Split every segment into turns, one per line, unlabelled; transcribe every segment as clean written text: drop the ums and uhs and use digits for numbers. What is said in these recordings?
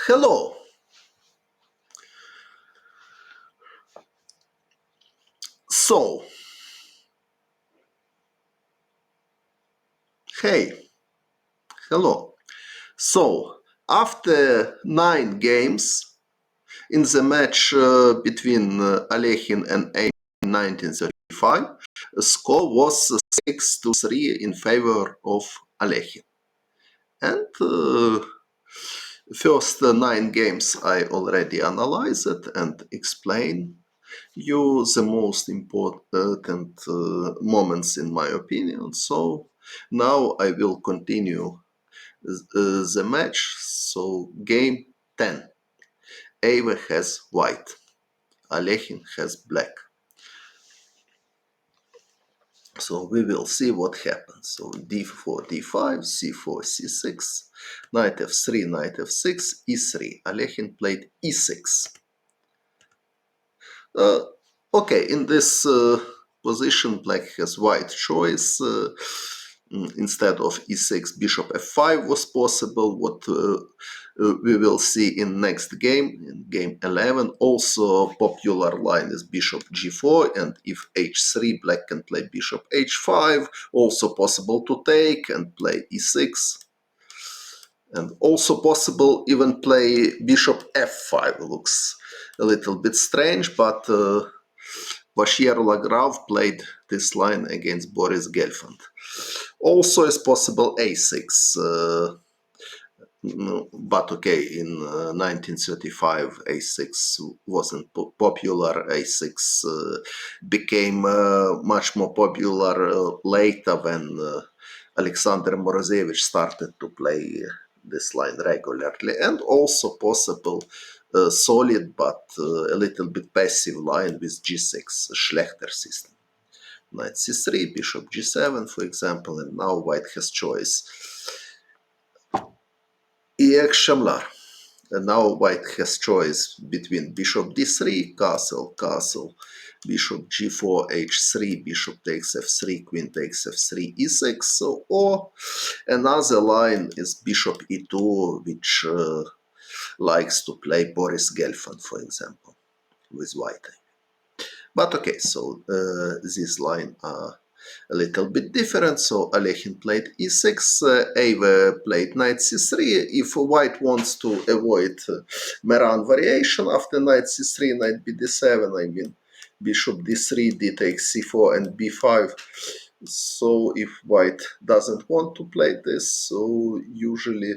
Hello. So, hey, hello. So, after 9 games in the match between Alekhine and A in 1935, the score was 6-3 in favor of Alekhine. And first 9 games I already analyzed and explained you the most important moments in my opinion. So now I will continue the match. So game 10. Euwe has white. Alekhine has black. So we will see what happens. So d4, d5, c4, c6, knight f3, knight f6, e3. Alekhine played e6. Okay, in this position, black has white choice. Instead of e6, bishop f5 was possible. What we will see in next game, in game 11, also popular line is bishop g4, and if h3, black can play bishop h5, also possible to take and play e6. And also possible even play bishop f5. Looks a little bit strange, but Bashir Lagrave played this line against Boris Gelfand. Also is possible a6, but okay, in 1935 a6 wasn't popular. A6 became much more popular later when Alexander Morozevich started to play this line regularly, and also possible solid but a little bit passive line with g6, Schlechter system. Knight c3, bishop g7, for example, and now white has choice. EX Shamlar. And now white has choice between bishop d3, castle, castle, bishop g4, h3, bishop takes f3, queen takes f3, e6, so, or another line is bishop e2, which likes to play Boris Gelfand, for example, with white. But okay, so this line are a little bit different. So Alekhine played e6, Euwe played knight c3. If white wants to avoid Meran variation after knight c3, knight bd7, I mean bishop d3, d takes c4 and b5. So if white doesn't want to play this, so usually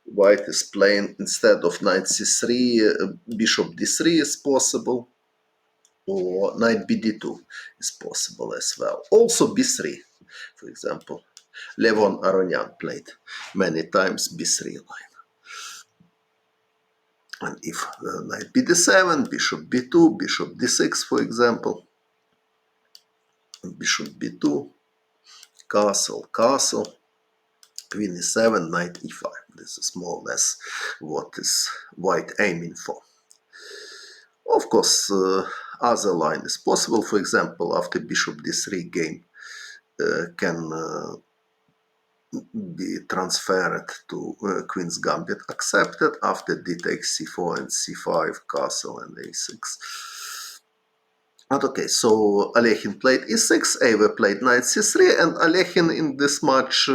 white is playing instead of knight c3, bishop d3 is possible, or knight bd2 is possible as well. Also b3, for example. Levon Aronyan played many times b3 line. And if knight bd7, bishop b2, bishop d6, for example, bishop b2, castle, castle, queen e7, knight e5. This is more or less what is white aiming for. Of course, other line is possible. For example, after bishop d3 game can be transferred to queen's gambit accepted after d takes c4 and c5, castle and a6. But okay, so Alekhine played e6, Euwe played knight c3, and Alekhine in this match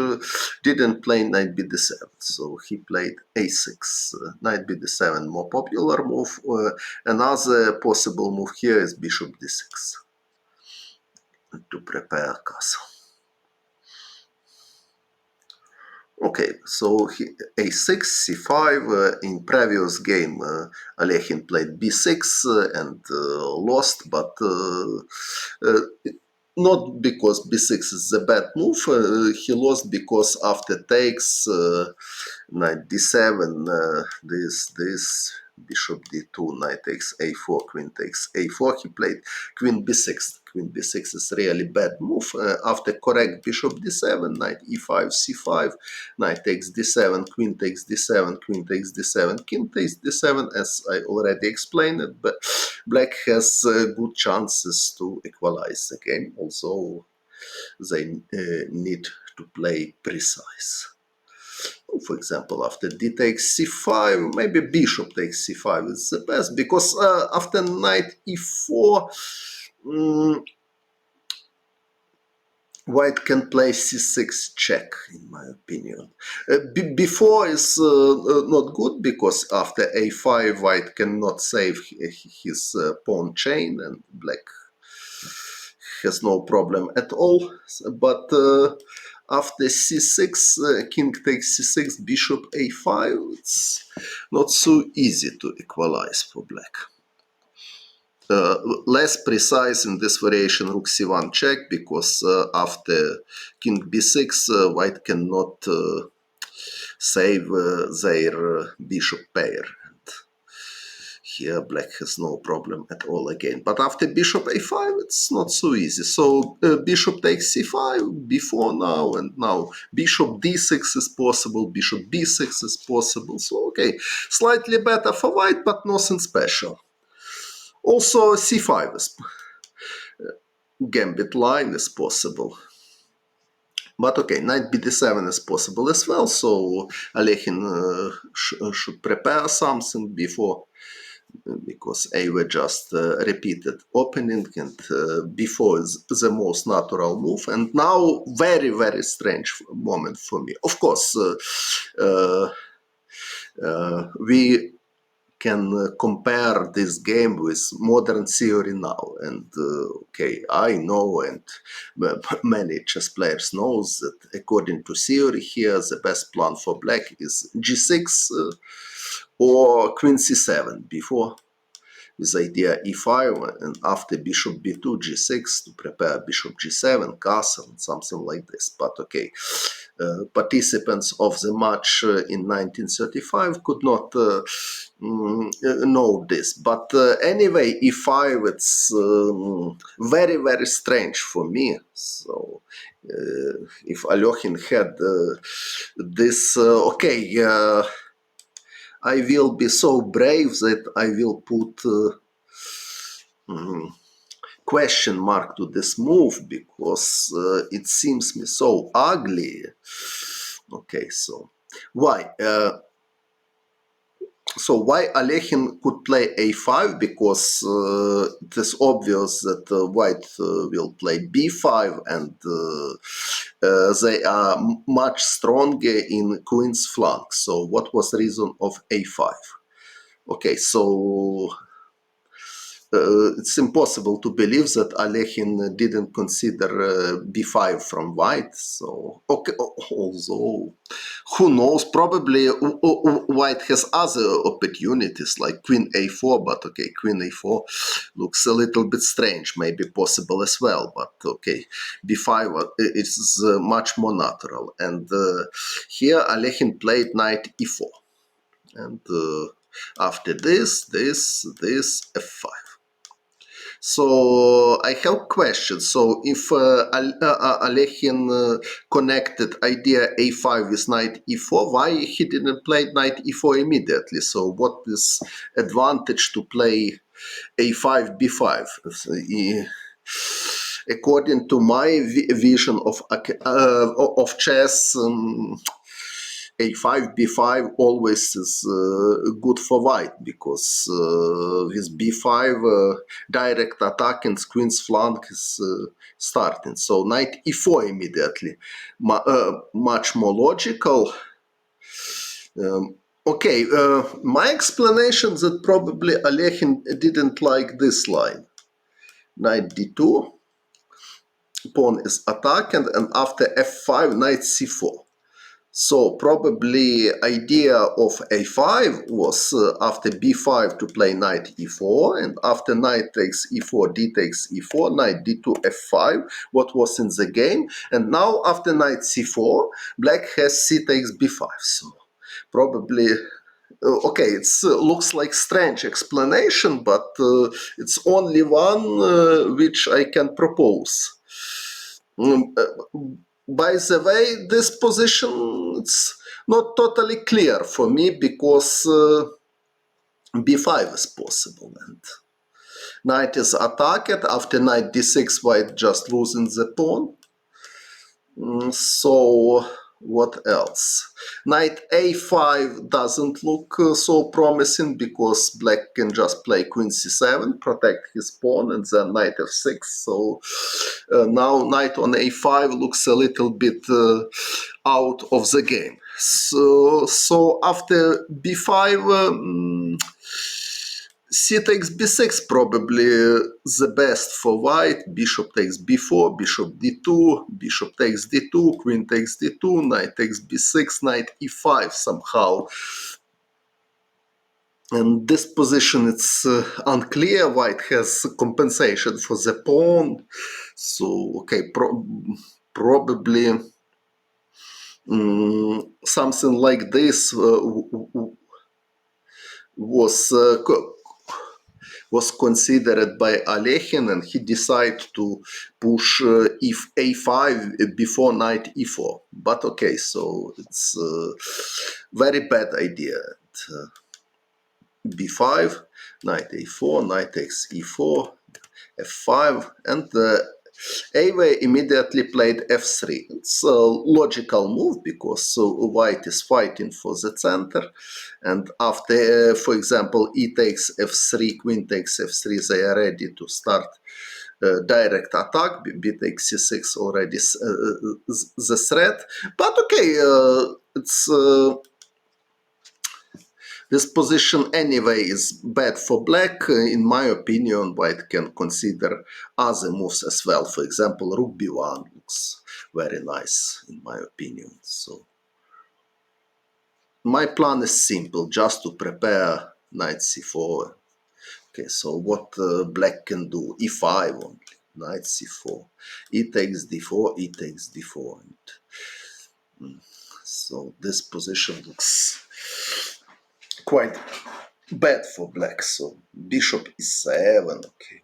didn't play knight bd7, so he played a6. Knight bd7, more popular move. Another possible move here is bishop d6 to prepare castle. Okay, so a6, c5. In previous game, Alekhine played b6 and lost, but not because b6 is a bad move. He lost because after takes, knight d7, this bishop d2, knight takes a4, queen takes a4. He played queen b6. Queen b6 is really bad move. After correct bishop d7, knight e5, c5, knight takes d7, queen takes d7, queen takes d7, king takes d7. As I already explained it, but black has good chances to equalize the game, although they need to play precise. for example, after d takes c5, maybe bishop takes c5 is the best, because after knight e4, white can play c6 check, in my opinion. Before is not good, because after a5, white cannot save his pawn chain, and black has no problem at all. But after c6, king takes c6, bishop a5, it's not so easy to equalize for black. Less precise in this variation, rook c1 check, because after king b6, white cannot save their bishop pair. Here black has no problem at all again. But after bishop a5, it's not so easy. So bishop takes c5 before now, and now bishop d6 is possible, bishop b6 is possible. So okay, slightly better for white, but nothing special. Also c5 is gambit line is possible. But okay, knight bd7 is possible as well, so Alekhine should prepare something before, because Euwe just repeated opening, and before is the most natural move. And now very, very strange moment for me. Of course, we can compare this game with modern theory now, and okay, I know, and many chess players knows that according to theory here, the best plan for black is g6 or queen c7 before, with idea e5, and after bishop b2, g6 to prepare bishop g7, castle, and something like this. But okay, participants of the match in 1935 could not know this. But anyway, e5, it's very, very strange for me. So if Alekhine had this, okay, I will be so brave that I will put question mark to this move, because it seems me so ugly. Okay, so why? So why Alekhine could play a5? Because it is obvious that white will play b5, and they are much stronger in queen's flank. So what was the reason of a5? Okay, so it's impossible to believe that Alekhine didn't consider b5 from white. So, okay, although, who knows, probably white has other opportunities like queen a4, but okay, queen a4 looks a little bit strange, maybe possible as well, but okay, b5 is much more natural. And here Alekhine played knight e4, and after this, f5. So I have questions. So if Alekhine connected idea a5 with knight e4, why he didn't play knight e4 immediately? So what is advantage to play a5 b5? According to my vision of chess, a5 b5 always is good for white, because with b5 direct attack and queen's flank is starting. So knight e4 immediately, much more logical. Okay, my explanation that probably Alekhine didn't like this line. Knight d2, pawn is attacked, and after f5, knight c4. So probably idea of a5 was after b5 to play knight e4, and after knight takes e4, d takes e4, knight d2, f5, what was in the game. And now after knight c4, black has c takes b5. So probably, okay, it looks like strange explanation, but it's only one which I can propose. By the way, this position, it's not totally clear for me, because b5 is possible, and knight is attacked. After knight d6, white just losing the pawn. So What else? Knight a5 doesn't look so promising because black can just play queen c7, protect his pawn, and then knight f6. So now knight on a5 looks a little bit out of the game. So after b5, c takes b6 probably the best for white. Bishop takes b4, bishop d2, bishop takes d2, queen takes d2, knight takes b6, knight e5 somehow. And this position, it's unclear. White has compensation for the pawn. So, okay, probably something like this was considered by Alekhine, and he decided to push if a5 before knight e4. But okay, so it's a very bad idea. b5, knight a4, knight takes e4, f5, and Euwe immediately played f3. It's a logical move because white is fighting for the center, and after, for example, e takes f3, queen takes f3, they are ready to start direct attack. B takes c6 already the threat. But okay, it's this position anyway is bad for black. In my opinion, white can consider other moves as well. For example, rook b1 looks very nice in my opinion. So my plan is simple, just to prepare knight c4. Okay, so what black can do? e5 only, knight c4, e takes d4, e takes d4. And, so this position looks quite bad for black. So bishop e7. Okay,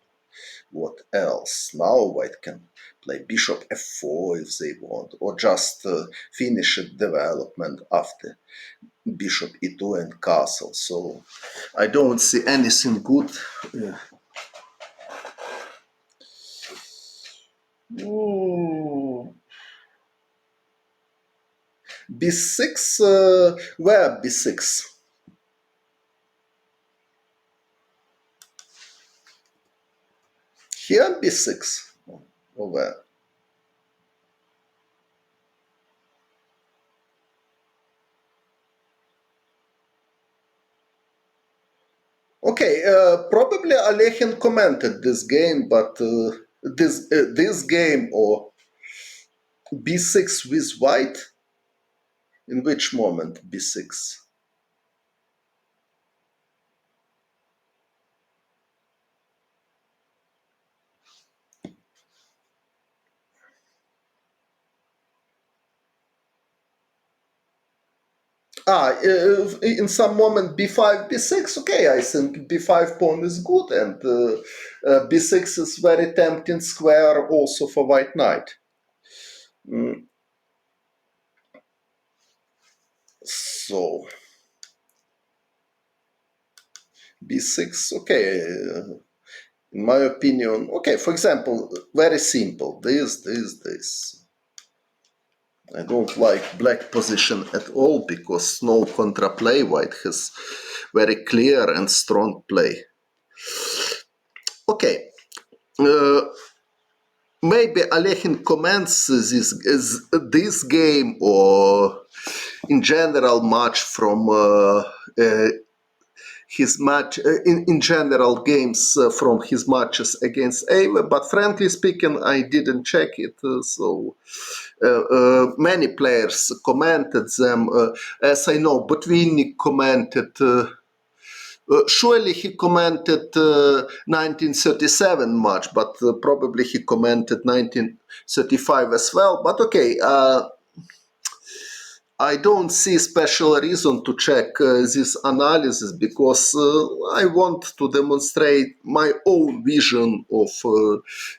what else? Now white can play bishop f4 if they want, or just finish development after bishop e2 and castle. So I don't see anything good. b6, where b6? Here b6, or where? Okay, probably Alekhine commented this game, but this game or b6 with white, in which moment b6? In some moment b5, b6. Okay, I think b5 pawn is good, and b6 is very tempting square also for white knight. So b6, okay, in my opinion, okay, for example, very simple, this. I don't like black position at all because no contraplay. White has very clear and strong play. Okay, maybe Alekhine comments this game or in general match from his match in general games from his matches against Euwe, but frankly speaking, I didn't check it. So many players commented them. As I know, Botvinnik commented. Surely he commented 1937 match, but probably he commented 1935 as well. But okay. I don't see special reason to check this analysis because I want to demonstrate my own vision of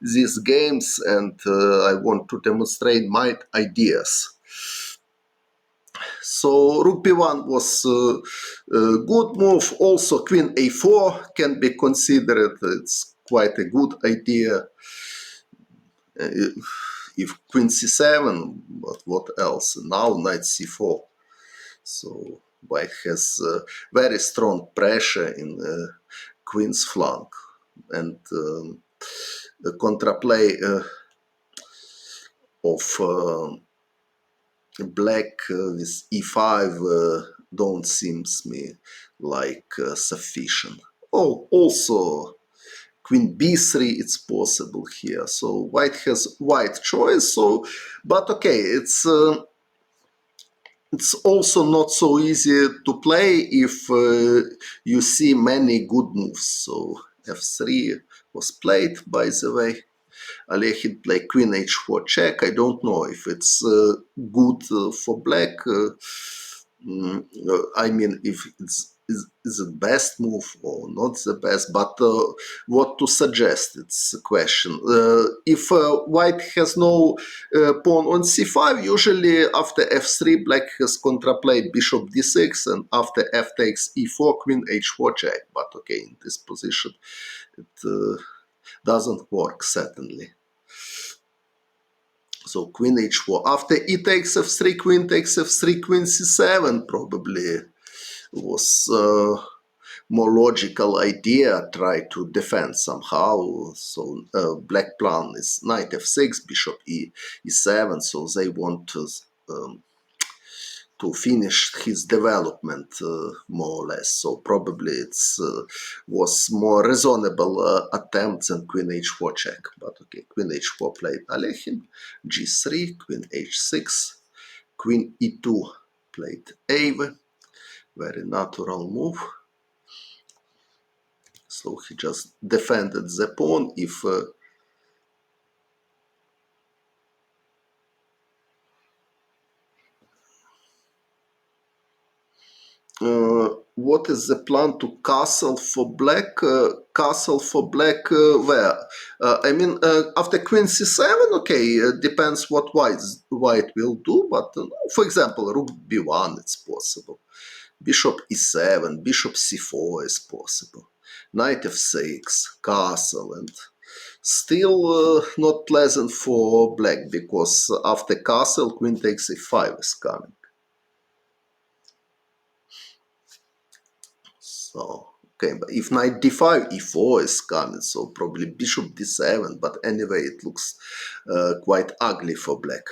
these games, and I want to demonstrate my ideas. So rook b1 was a good move. Also queen a4 can be considered. It's quite a good idea. if queen c7, but what else? Now knight c4. So white has very strong pressure in queen's flank, and the contraplay of black with e5 don't seems me like sufficient. Oh, also queen b3 it's possible here. So white has white choice. So, but okay, it's also not so easy to play if you see many good moves. So f3 was played, by the way. Alekhine played queen h4 check. I don't know if it's good for black. I mean, if it's is the best move or not the best, but what to suggest, it's a question. If white has no pawn on c5, usually after f3 black has contraplayed bishop d6, and after f takes e4 queen h4 check. But okay, in this position it doesn't work certainly. So queen h4. After e takes f3, queen takes f3, queen c7 probably was more logical idea. Try to defend somehow. So black plan is knight f6, bishop e7. So they want to finish his development more or less. So probably it's was more reasonable attempt than queen h4 check. But okay, queen h4 played Alekhine, g3, queen h6, queen e2 played Euwe. Very natural move. So he just defended the pawn. If what is the plan to castle for black? Castle for black where? I mean, after queen c7, okay, depends what white will do. But for example, rook b1, it's possible. Bishop e7, bishop c4 is possible. Knight f6, castle, and still not pleasant for black, because after castle, queen takes e5 is coming. So, okay, but if knight d5, e4 is coming, so probably bishop d7, but anyway, it looks quite ugly for black.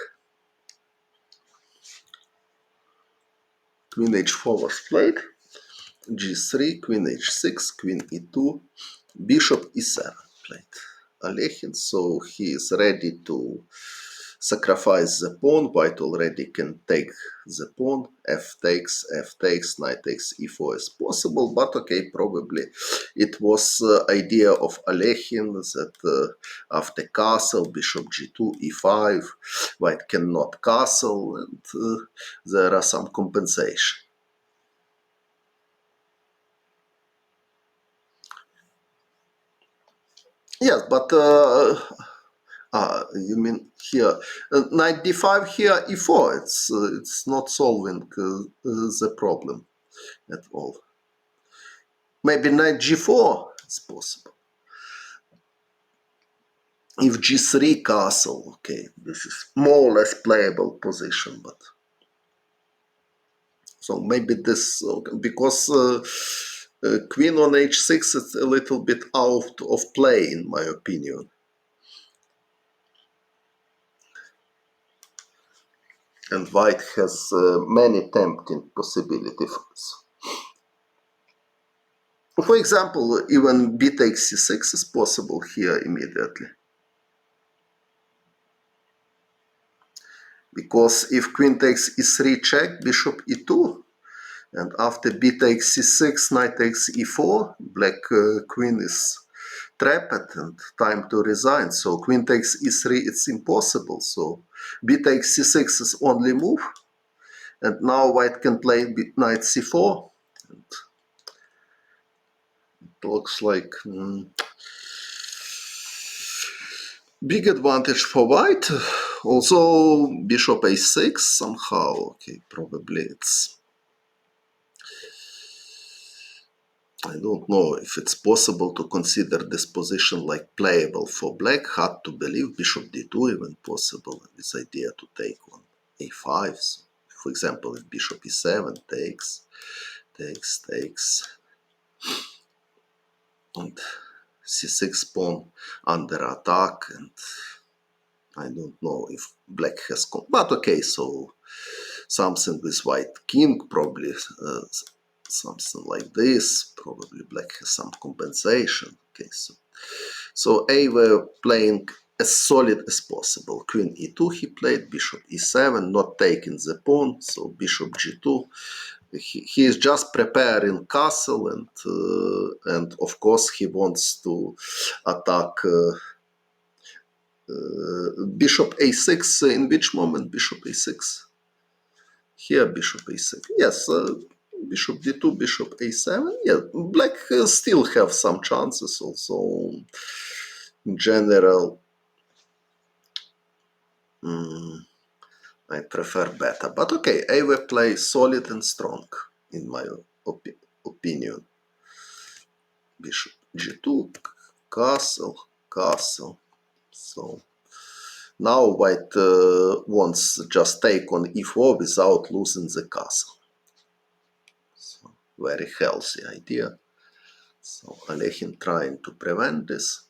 Queen h4 was played, g3, queen h6, queen e2, bishop e7 played Alekhine, so he is ready to sacrifice the pawn. White already can take the pawn. F takes, knight takes e4 is possible, but okay, probably it was idea of Alekhine that after castle, bishop g2, e5, white cannot castle, and there are some compensation. Yes, but you mean here knight d5 here e4? It's not solving the problem at all. Maybe knight g4 is possible. If g3 castle, okay, this is more or less playable position, but so maybe this because queen on h6 is a little bit out of play in my opinion. And white has many tempting possibilities. For example, even b takes c6 is possible here immediately. Because if queen takes e3 check, bishop e2, and after b takes c6, knight takes e4, black queen is trapped and time to resign. So queen takes e3, it's impossible. So b takes c6 is only move. And now white can play knight c4. And it looks like big advantage for white. Also bishop a6 somehow. Okay, probably it's I don't know if it's possible to consider this position like playable for black. Hard to believe. Bishop d2 even possible. This idea to take on a5. So, for example, if bishop e7 takes, and c6 pawn under attack, and I don't know if black has... But okay, so something with white king, probably something like this. Probably black has some compensation. Okay, so Euwe playing as solid as possible. Queen e2 he played, bishop e7, not taking the pawn, so bishop g2. He is just preparing castle, and of course he wants to attack bishop a6. In which moment bishop a6? Here bishop a6. Yes, bishop d2, bishop a7. Yeah, black still have some chances also. In general, I prefer better. But okay, Euwe plays solid and strong, in my opinion. Bishop g2, castle, castle. So now white wants just take on e4 without losing the castle. So very healthy idea. So Alekhine trying to prevent this.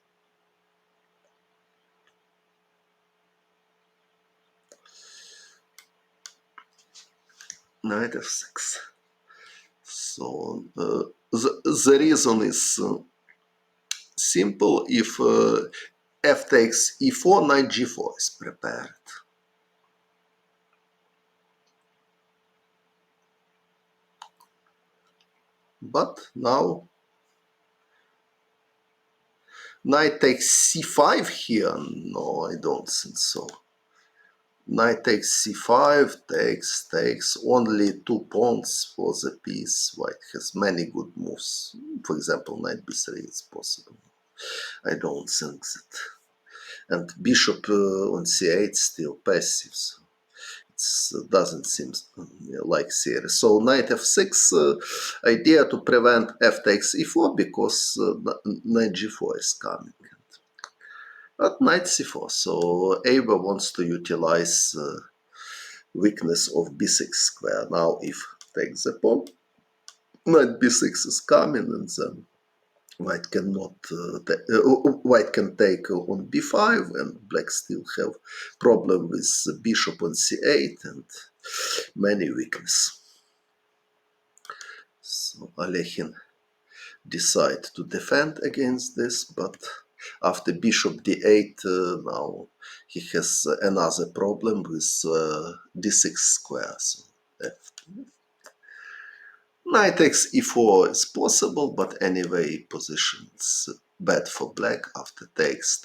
Knight f6. So the reason is simple. If f takes e4, knight g4 is prepared. But now knight takes c5 here. No, I don't think so. Knight takes c5, takes only 2 pawns for the piece. White has many good moves. For example, knight b3 is possible. I don't think that. And bishop on c8 still passive. So it doesn't seem like serious. So knight f6, idea to prevent f takes e4 because knight g4 is coming. But knight c4. So Euwe wants to utilize weakness of b6 square. Now if takes the pawn, knight b6 is coming, and then white cannot white can take on b5, and black still have problem with bishop on c8 and many weakness. So Alekhine decide to defend against this, but after bishop d8 now he has another problem with d6 square. So knight takes e4 is possible, but anyway positions bad for black. After takes,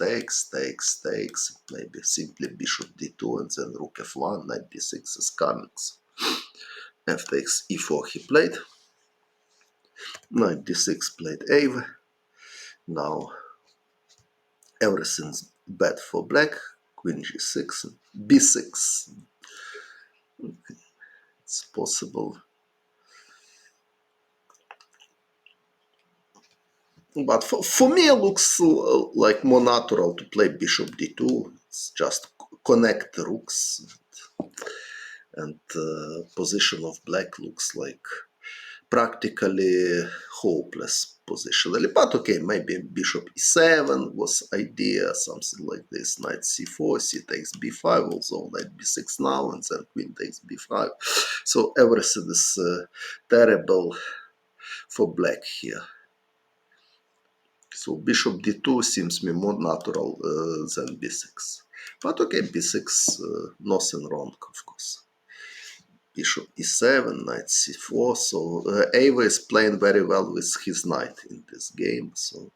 maybe simply bishop d2 and then rook f1, knight d6 is coming. F takes e4 he played, knight d6 played Euwe. Now everything's bad for black, queen g6, b6. It's possible. But for me, it looks like more natural to play bishop d2. It's just connect the rooks, and position of black looks like practically hopeless positionally. But okay, maybe bishop e7 was idea, something like this. Knight c4, c takes b5, although knight b6 now, and then queen takes b5. So everything is terrible for black here. So bishop d2 seems me more natural than b6. But okay, b6, nothing wrong, of course. Bishop e7, knight c4. So Euwe is playing very well with his knight in this game. So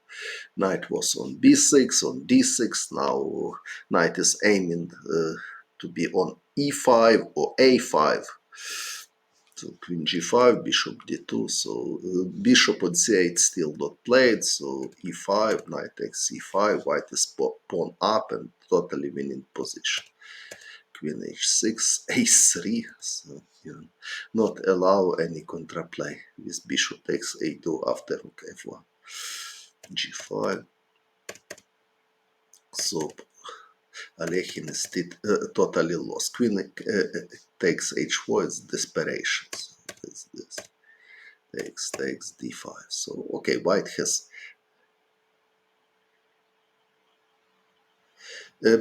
knight was on b6, on d6. Now knight is aiming to be on e5 or a5. So queen g5, bishop d2. So bishop on c8 still not played. So e5, knight takes c5. White is pawn up and totally winning position. Queen h6, a3. So not allow any contraplay with bishop takes a2 after rook f1, g5. So Alekhine is totally lost. Queen takes h4, it's desperation. So it's this. Takes d5. So okay, white has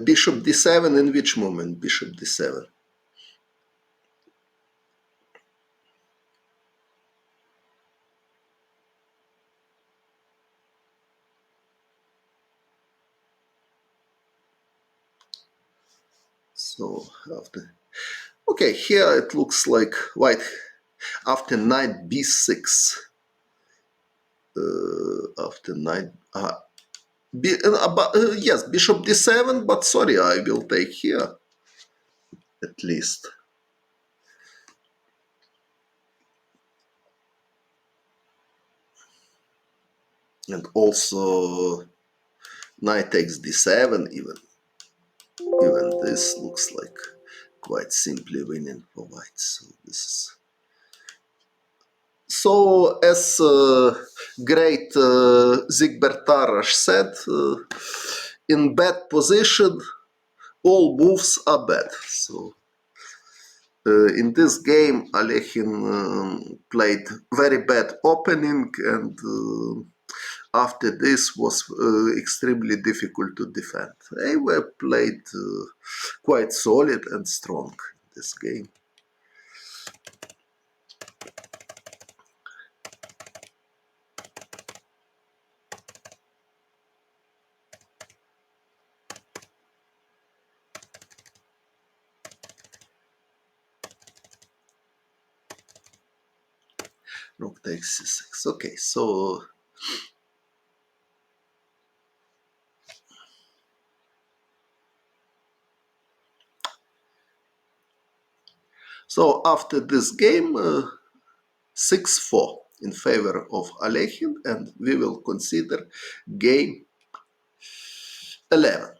bishop d7. In which moment? Bishop d7. So after, okay, here it looks like white after knight b6. After knight, yes, bishop d7. But sorry, I will take here at least. And also knight takes d7. Even this looks like quite simply winning for white. So this is. So, as great Zigbert Tarash said, in bad position, all moves are bad. So, in this game, Alekhine played very bad opening, and after this was extremely difficult to defend. Euwe played quite solid and strong in this game. Rook takes c6. Okay, so after this game, 6-4 in favor of Alekhine, and we will consider game 11.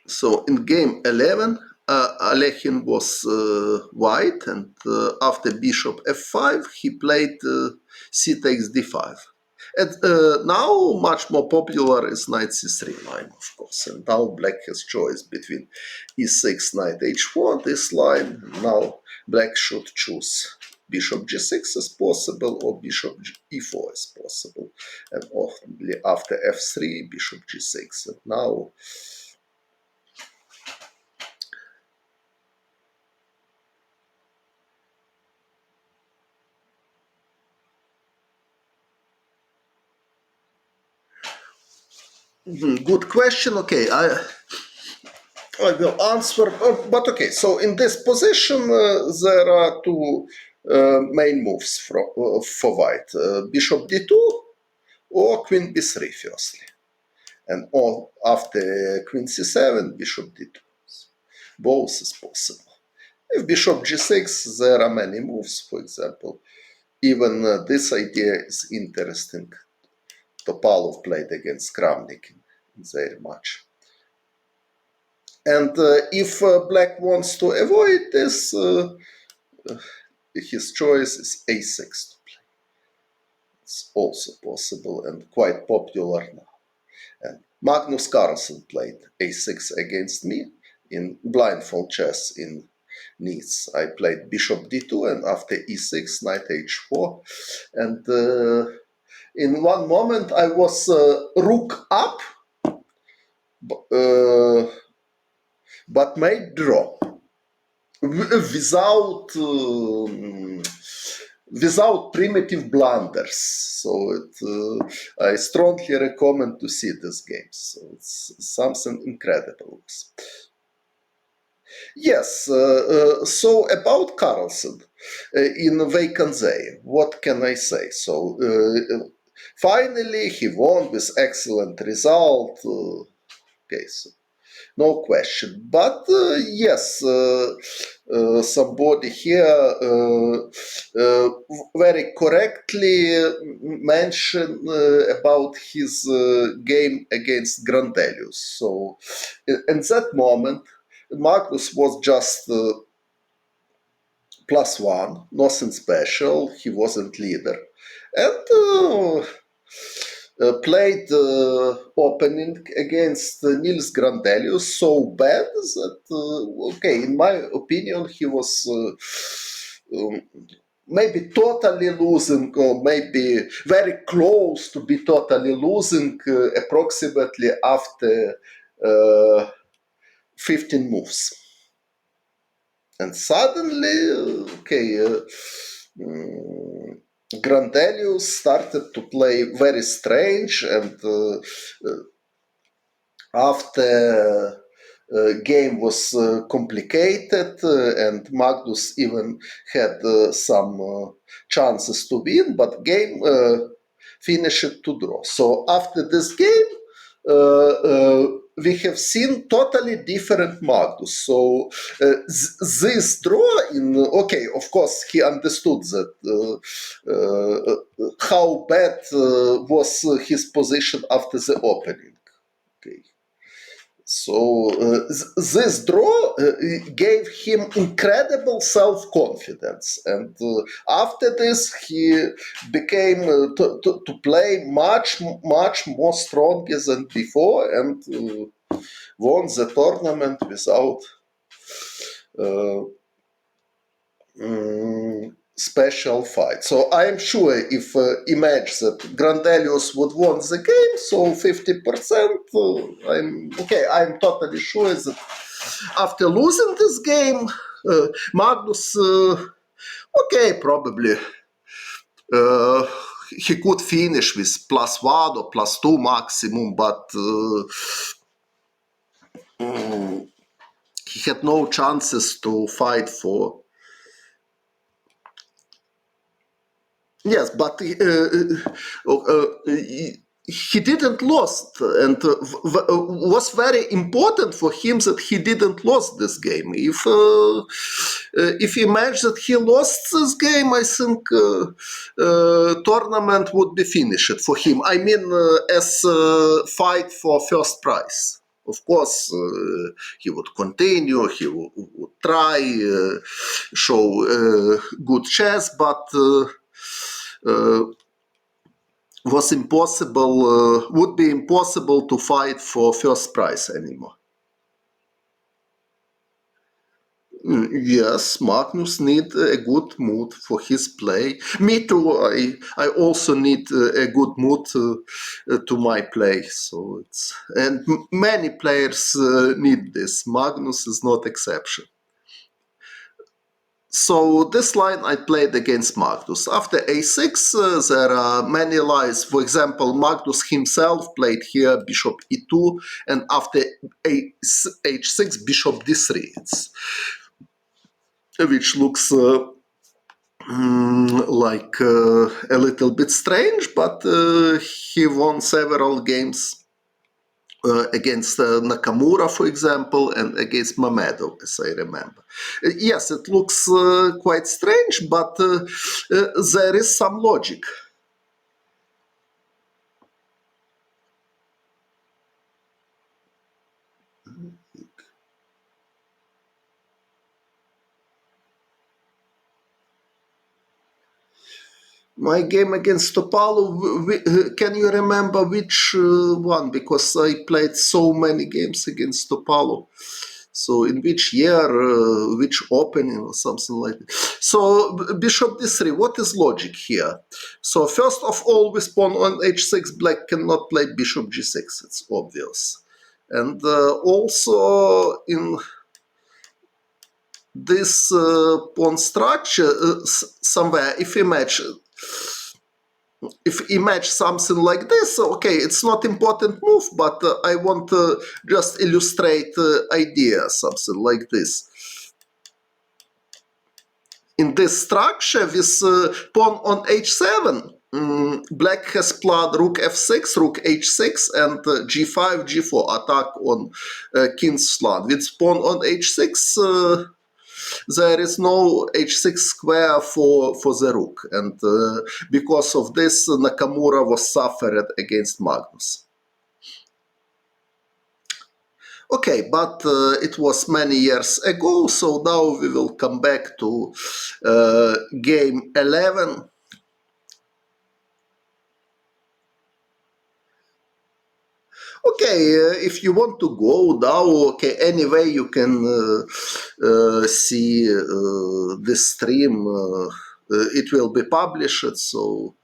So in game 11, Alekhine was white, and after bishop f5, he played c takes d5. And now much more popular is knight c3 line, of course. And now black has choice between e6, knight h4, this line. Now black should choose bishop g6 is possible, or bishop e4 is possible. And only after f3, bishop g6. And now good question. Okay, I will answer. But okay, so in this position, there are two main moves for white. Bishop d2 or queen b3 firstly. And after queen c7, bishop d2. Both is possible. If bishop g6, there are many moves. For example, even this idea is interesting. Topalov played against Kramnik in their match. And if black wants to avoid this, his choice is a6 to play. It's also possible and quite popular now. And Magnus Carlsen played a6 against me in blindfold chess in Nice. I played bishop d2, and after e6, knight h4. And in one moment I was rook up, but made draw without primitive blunders. So I strongly recommend to see this game. So it's something incredible. Yes, so about Carlsen in Vacanze, what can I say? So finally he won with excellent result. Okay, so no question. But yes, somebody here very correctly mentioned about his game against Grandelius. So in that moment, Magnus was just +1, nothing special. He wasn't leader, and played opening against Nils Grandelius so bad that, okay, in my opinion, he was maybe totally losing, or maybe very close to be totally losing approximately after 15 moves. And suddenly, okay, Grandelius started to play very strange, and after game was complicated, and Magnus even had some chances to win, but game finished to draw. So after this game, we have seen totally different Magnus. So this draw in, okay, of course he understood that how bad was his position after the opening. Okay. So this draw gave him incredible self-confidence, and after this he became to play much more stronger than before, and won the tournament without special fight. So I'm sure if imagine that Grandelius would won the game, so 50%, I'm totally sure that after losing this game, Magnus, probably he could finish with +1 or +2 maximum, but he had no chances to fight for. Yes, but he didn't lost, and was very important for him that he didn't lost this game. If you imagine that he lost this game, I think tournament would be finished for him. I mean, as fight for first prize. Of course, he would continue, he would try, show good chess, but would be impossible to fight for first prize anymore. Yes, Magnus need a good mood for his play. Me too. I also need a good mood to my play. So and many players need this. Magnus is not exception. So this line I played against Magnus. After a6, there are many lines. For example, Magnus himself played here bishop e2, and after h6, bishop d3. Which looks like a little bit strange, but he won several games against Nakamura, for example, and against Mamedov, as I remember. Yes, it looks quite strange, but there is some logic. My game against Topalov, can you remember which one? Because I played so many games against Topalov. So in which year, which opening or something like that. So bishop d3, what is logic here? So first of all, with pawn on h6, black cannot play bishop g6, it's obvious. And also in this pawn structure, somewhere, if you imagine something like this, okay, it's not important move, but I want to just illustrate idea, something like this. In this structure with pawn on h7, black has played rook f6, rook h6, and g5, g4 attack on king's flank. With pawn on h6, there is no h6 square for the rook, and because of this Nakamura was suffered against Magnus. Okay, but it was many years ago, so now we will come back to game 11. Okay, if you want to go now, okay, anyway, you can see this stream. It will be published, so...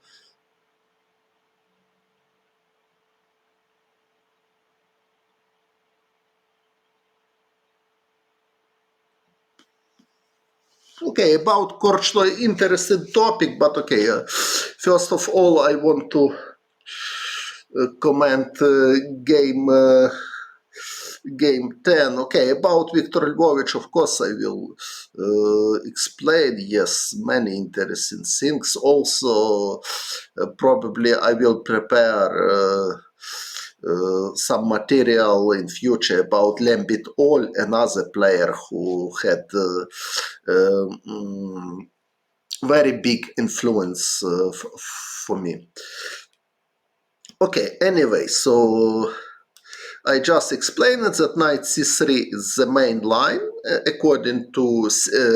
Okay, about Korchnoi, interesting topic, but okay, first of all, I want to comment game 10. Okay, about Viktor Lvovich, of course, I will explain. Yes, many interesting things. Also, probably I will prepare some material in future about Lembit Ol, another player who had very big influence for me. Okay, anyway, so I just explained that knight c3 is the main line according to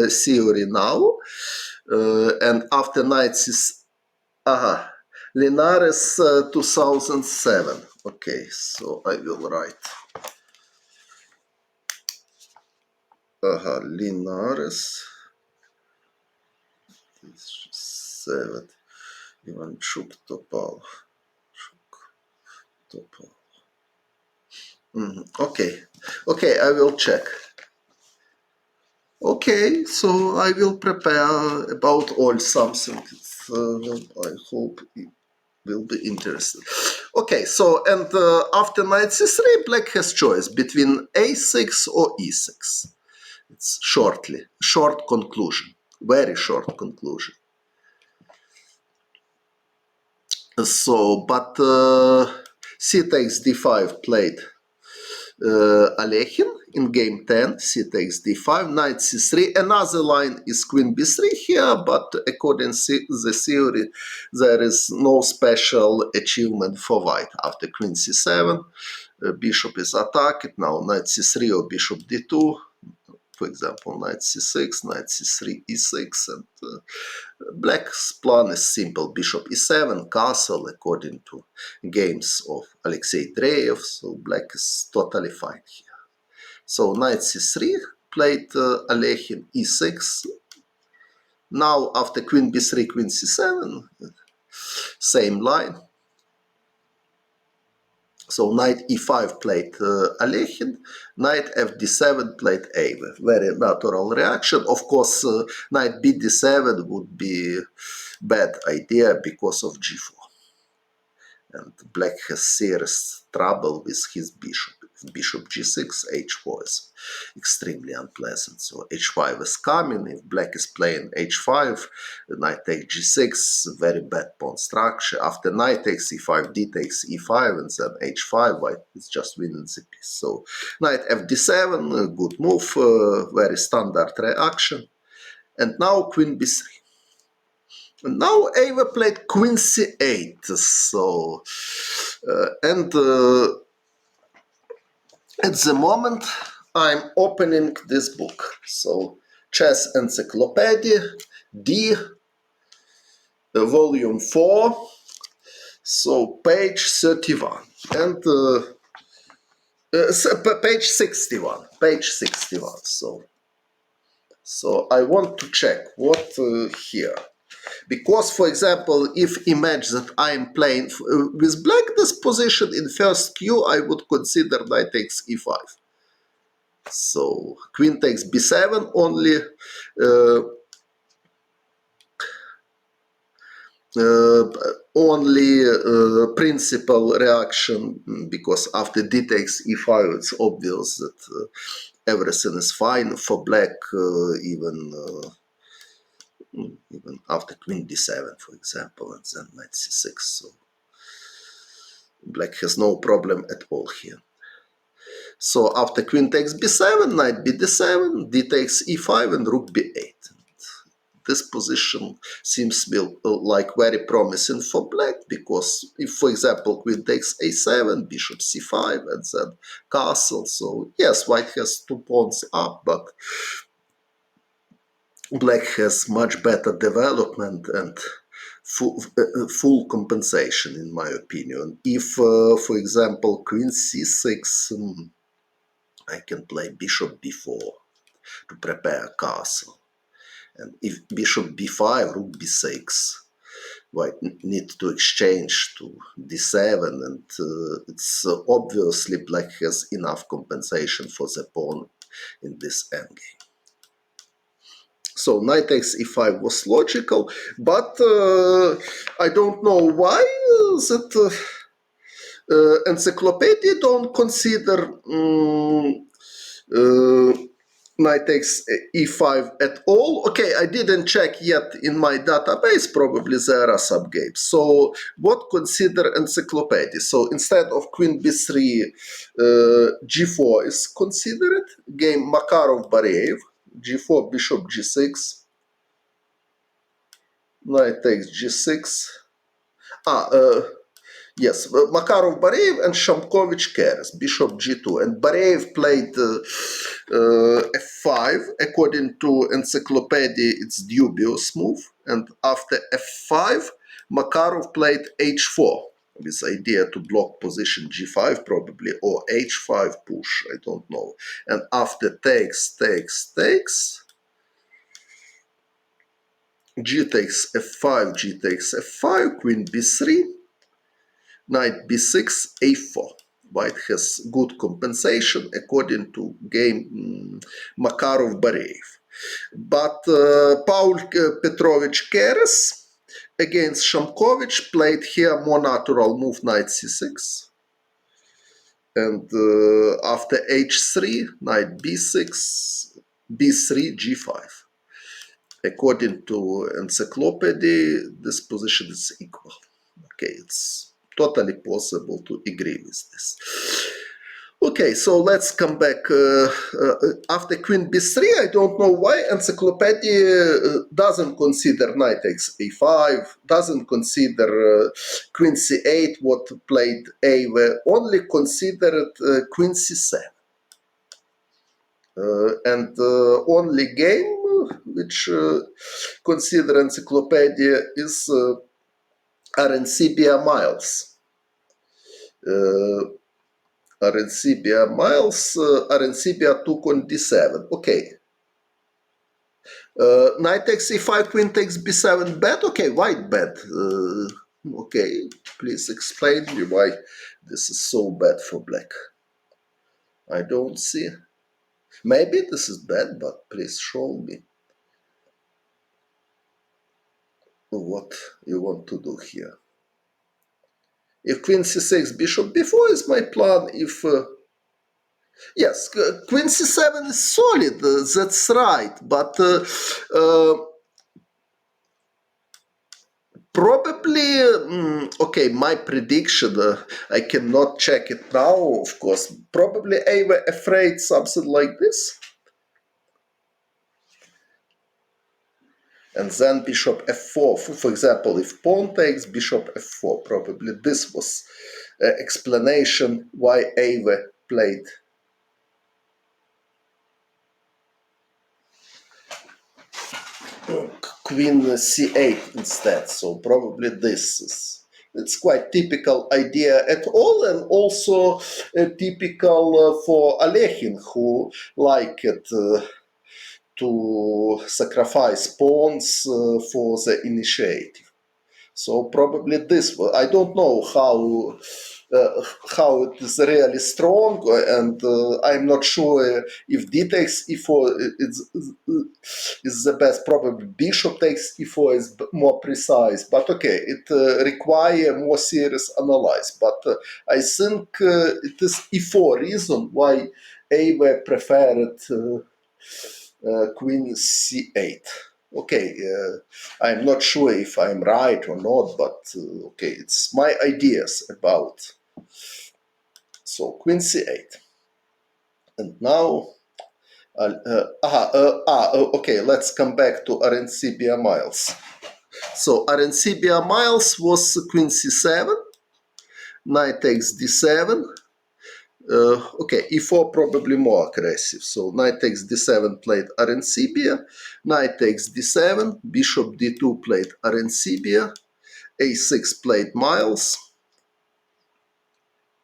theory now, and after knight c3, Linares 2007. Okay, so I will write Linares 7. Ivanchuk Topal. Okay, I will check. Okay, so I will prepare about all something. I hope it will be interesting. Okay, so and after knight c3, black has choice between a6 or e6. It's short conclusion, very short conclusion. So, but c takes d5 played Alekhine in game 10, c takes d5, knight c3. Another line is queen b3 here, but according to the theory, there is no special achievement for white. After queen c7, bishop is attacked. Now knight c3 or bishop d2. For example, knight c6, knight c3, e6, and black's plan is simple. Bishop e7, castle, according to games of Alexei Dreyev, so black is totally fine here. So knight c3 played Alekhine, e6. Now after queen b3, queen c7, same line. So knight e5 played Alekhine, knight fd7 played Euwe. Very natural reaction. Of course, knight bd7 would be bad idea because of g4. And black has serious trouble with his bishop. If bishop g6, h4 is extremely unpleasant. So h5 is coming. If black is playing h5, knight takes g6, very bad pawn structure. After knight takes e5, d takes e5, and then h5, white is just winning the piece. So knight fd7, good move, very standard reaction. And now queen b3. Now Euwe played queen c8, so and at the moment I'm opening this book. So Chess Encyclopedia, D, volume 4, so page 31 and page 61, page 61. So I want to check what here. Because, for example, if imagine that I am playing with black this position in first queue, I would consider knight takes e5. So queen takes b7 only. Principal reaction, because after d takes e5, it's obvious that everything is fine for black, even after queen d7, for example, and then knight c6. So black has no problem at all here. So after queen takes b7, knight b d7, d takes e5, and rook b8. This position seems like very promising for black, because if, for example, queen takes a7, bishop c5, and then castle. So yes, white has 2 pawns up, but black has much better development and full compensation, in my opinion. If, for example, queen c6, I can play bishop b4 to prepare a castle. And if bishop b5, rook b6, white need to exchange to d7, and it's obviously black has enough compensation for the pawn in this endgame. So knight takes e5 was logical, but I don't know why that encyclopedia don't consider knight takes e5 at all. Okay, I didn't check yet in my database, probably there are some games. So what consider encyclopedia? So instead of queen b3, g4 is considered. Game Makarov-Bareyev, g4, bishop g6, knight takes g6. Yes, Makarov-Bareyev and Shamkovich-Keres, bishop g2. And Bareyev played f5. According to encyclopedia, it's dubious move. And after f5, Makarov played h4 with idea to block position g5 probably, or h5 push, I don't know. And after takes, g takes f5, g takes f5, queen b3, knight b6, a4. White has good compensation according to game Makarov-Bareyev. But Paul Petrovich Keres against Shamkovich played here more natural move, knight c6. And after h3, knight b6, b3, g5. According to encyclopedia, this position is equal. Okay, it's totally possible to agree with this. Okay, so let's come back. After queen b3, I don't know why encyclopedia doesn't consider knight takes a5, doesn't consider queen c8, what played Euwe, only considered queen c7. And only game which consider encyclopedia is Arencibia Miles. Arencibia took on d7. Okay. Knight takes e5, queen takes b7, bad? Okay, white bad. Okay, please explain me why this is so bad for black. I don't see. Maybe this is bad, but please show me what you want to do here. If queen c6, bishop b4 is my plan. If yes, queen c7 is solid, that's right, but probably, okay, my prediction, I cannot check it now, of course, probably Euwe afraid something like this. And then bishop f4, for example, if pawn takes bishop f4, probably this was explanation why Euwe played queen c8 instead. So probably this is, it's quite typical idea at all, and also typical for Alekhine, who liked to sacrifice pawns for the initiative. So probably this, I don't know how it is really strong, and I'm not sure if d takes e4 is the best. Probably bishop takes e4 is more precise, but okay, it requires more serious analysis. But I think it is e4 reason why Euwe preferred queen c8. Okay, I'm not sure if I'm right or not, but okay, it's my ideas about. So queen c8. And now, okay, let's come back to Arencibia Miles. So Arencibia Miles was queen c7, knight takes d7. Okay, e4 probably more aggressive. So knight takes d7 played Arencibia, knight takes d7, bishop d2 played Arencibia, a6 played Miles,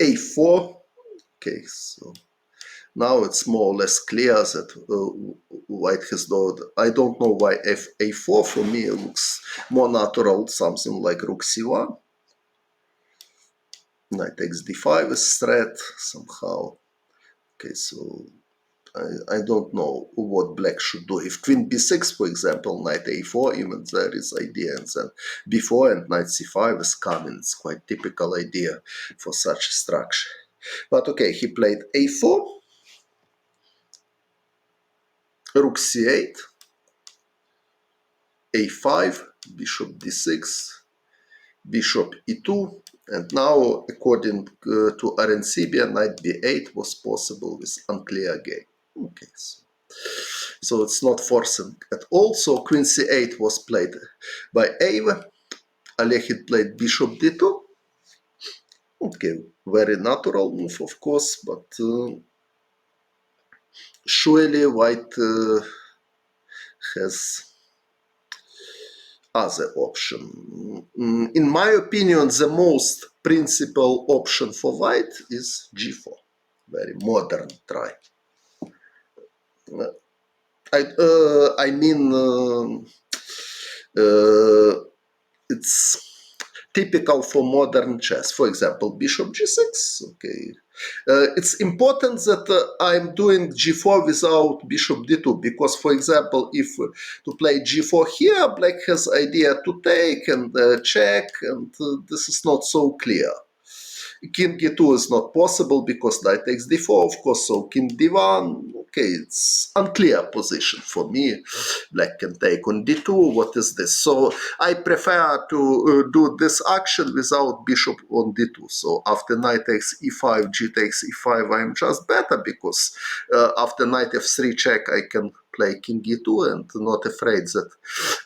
a4. Okay, so now it's more or less clear that white has done. I don't know why a4. For me it looks more natural, something like rook c1. Knight takes d5 is threat somehow. Okay, so I don't know what black should do. If queen b6, for example, knight a4, even there is idea, and then b4 and knight c5 is coming. It's quite typical idea for such a structure. But okay, he played a4, rook c8, a5, bishop d6, bishop e2, and now, according to Arencibia, knight b8 was possible with unclear game. Okay, so it's not forcing at all. So queen c8 was played by Euwe. Alekhine played bishop d2. Okay, very natural move, of course, but surely white has other option. In my opinion, the most principal option for white is g4. Very modern try. I mean, it's typical for modern chess. For example, bishop g6. Okay, it's important that I'm doing g4 without bishop d2, because, for example, if to play g4 here, black has idea to take and check, and this is not so clear. King d2 is not possible because knight takes d4, of course, so king d1. Okay, it's unclear position for me. Black can take on d2. What is this? So I prefer to do this action without bishop on d2. So after knight takes e5, g takes e5, I'm just better, because after knight f3 check, I can play king e2 and not afraid that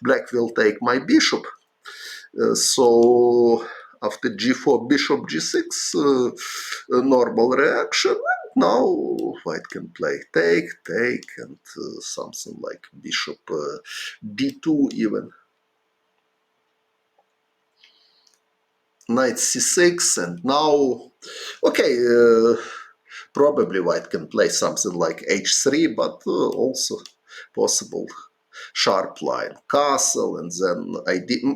black will take my bishop. So after g4, bishop g6, normal reaction. Now white can play take, and something like bishop d2 even. Knight c6, and now, okay, probably white can play something like h3, but also possible sharp line castle, and then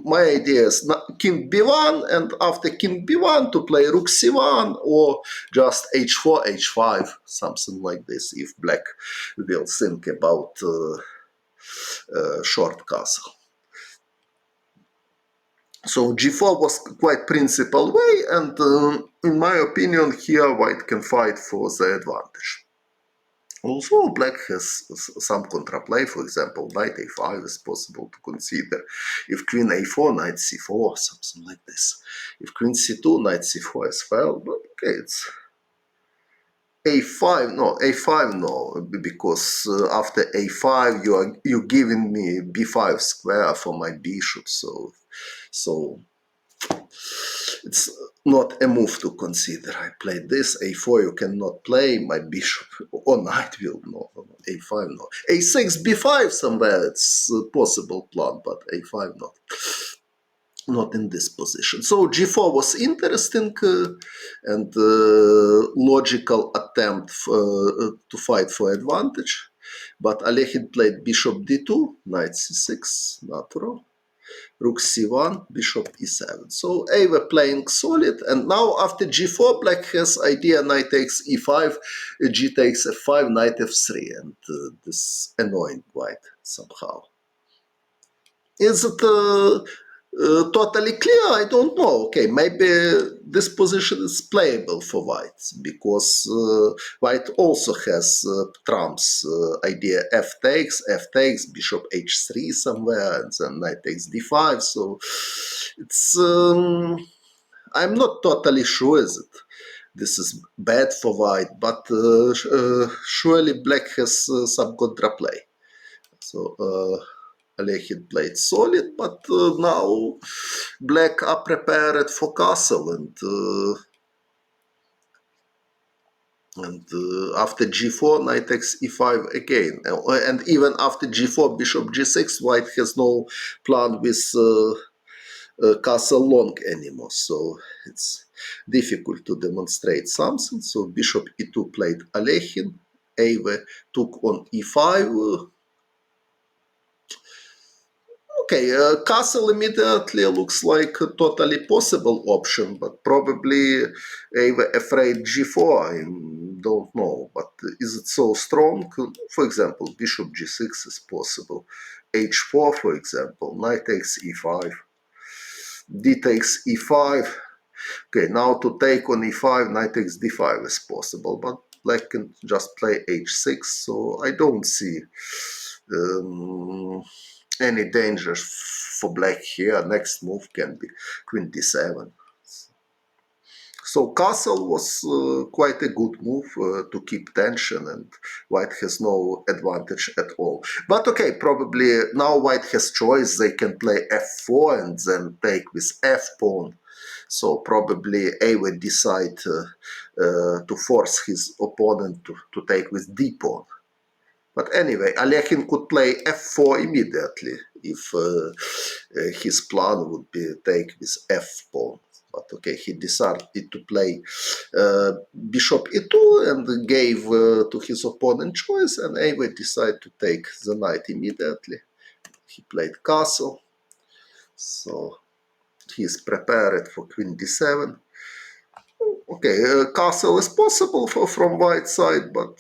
my idea is king b1, and after king b1 to play rook c1, or just h4, h5, something like this, if black will think about short castle. So g4 was quite principal way, and in my opinion here white can fight for the advantage. Also, black has some contraplay. For example, knight a5 is possible to consider. If queen a4, knight c4, something like this. If queen c2, knight c4 as well. But okay, it's a5. No, a5 no, because after a5 you're giving me b5 square for my bishop. So it's not a move to consider. I played this, a4 you cannot play, my bishop or knight will, no, a5 no. a6, b5 somewhere it's a possible plan, but a5 not in this position. So g4 was interesting and logical attempt to fight for advantage, but Alekhine played bishop d2, knight c6, natural. Rook c1, bishop e7. So Euwe playing solid, and now after g4, black has idea knight takes e5, g takes f5, knight f3, and this annoying white somehow. Is it totally clear? I don't know. Okay, maybe this position is playable for white, because white also has trumps idea f takes, bishop h3 somewhere, and then knight takes d5. So it's I'm not totally sure is it this is bad for white, but surely black has some contraplay. So Alekhine played solid, but now black are prepared for castle, and after g4, knight takes e5 again, and even after g4, bishop g6, white has no plan with castle long anymore, so it's difficult to demonstrate something. So bishop e2 played Alekhine, Euwe took on e5. Okay, castle immediately looks like a totally possible option, but probably Euwe afraid g4, I don't know, but is it so strong? For example, bishop g6 is possible, h4 for example, knight takes e5, d takes e5. Okay, now to take on e5, knight takes d5 is possible, but black can just play h6, so I don't see any dangers for black here. Next move can be queen d7. So castle was quite a good move to keep tension, and white has no advantage at all. But okay, probably now white has choice. They can play f4 and then take with f pawn. So probably A would decide to force his opponent to take with d pawn. But anyway, Alekhine could play f4 immediately if his plan would be take with f pawn. But okay, he decided to play bishop e2 and gave to his opponent choice, and Euwe decided to take the knight immediately. He played castle, so he is prepared for queen d7. Okay, castle is possible from white side, but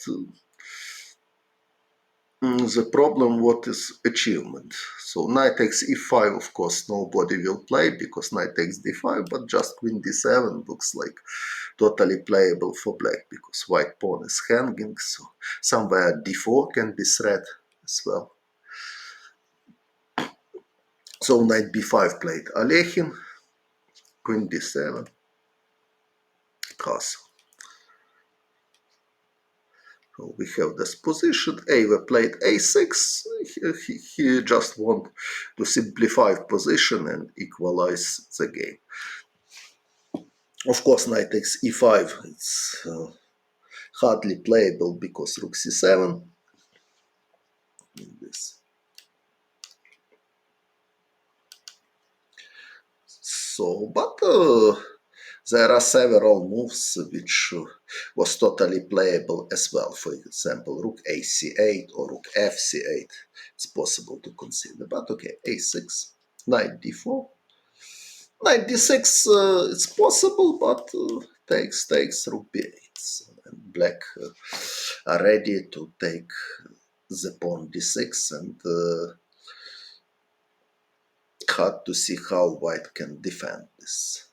the problem what is achievement. So knight takes e5, of course nobody will play because knight takes d5, but just queen d7 looks like totally playable for black because white pawn is hanging, so somewhere d4 can be threat as well. So knight b5 played Alekhine, queen d7, castle. So we have this position. Euwe played a6. He just want to simplify position and equalize the game. Of course, knight takes e5. It's hardly playable because rook c7. This. So, but there are several moves which was totally playable as well. For example, rook ac8 or rook fc8. It's possible to consider. But okay, a6, knight d4. Knight d6, it's possible, but takes rook b8. So, and black are ready to take the pawn d6, and hard to see how white can defend this.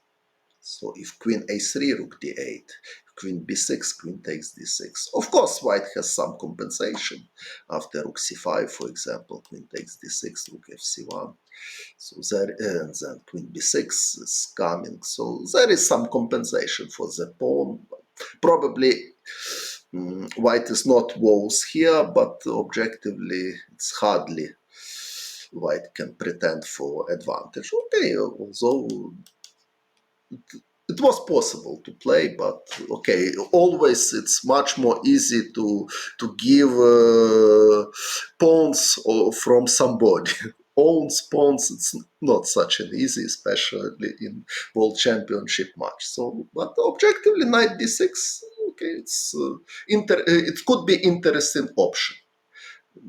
So if queen a3, rook d8, queen b6, queen takes d6. Of course, white has some compensation. After rook c5, for example, queen takes d6, rook fc1. So there, and then queen b6 is coming. So there is some compensation for the pawn. Probably white is not worse here, but objectively it's hardly white can pretend for advantage. Okay, although it was possible to play, but okay, always it's much more easy to give pawns from somebody. Owns pawns, it's not such an easy, especially in World Championship match. So, but objectively, knight d6, okay, it could be interesting option.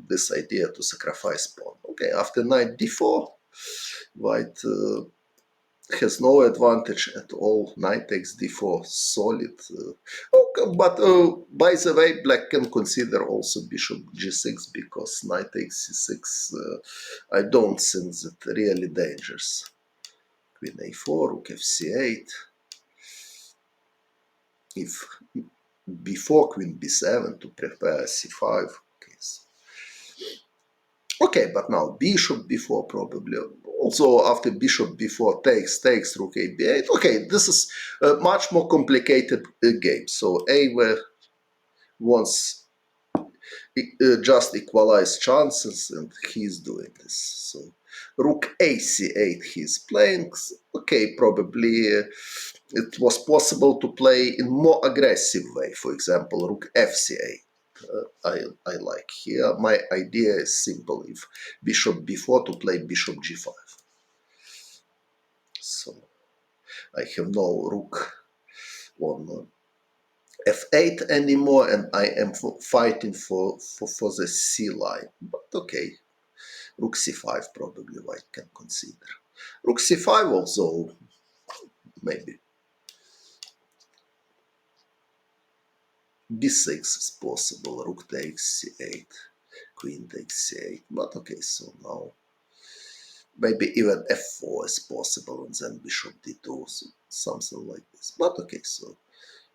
This idea to sacrifice pawn. Okay, after knight d4, white has no advantage at all. Knight takes d4, solid. Okay, but by the way, black can consider also bishop g6 because knight takes c6. I don't think that really dangerous. Queen a4, rook fc8. If before queen b7 to prepare c5. Okay. Okay, but now bishop b4 probably. Also after bishop b4 takes rook a b8. Okay, this is a much more complicated game. So Euwe wants just equalize chances, and he's doing this. So rook ac8 he's playing. Okay, probably it was possible to play in more aggressive way. For example, rook fc8. I like here. My idea is simple. If bishop b4 to play bishop g5. So I have no rook on f8 anymore, and I am fighting for the c line. But okay, rook c5 probably white can consider. Rook c5 also maybe. b6 is possible. Rook takes c8, queen takes c8. But okay, so now maybe even f4 is possible, and then bishop d2, so something like this. But okay, so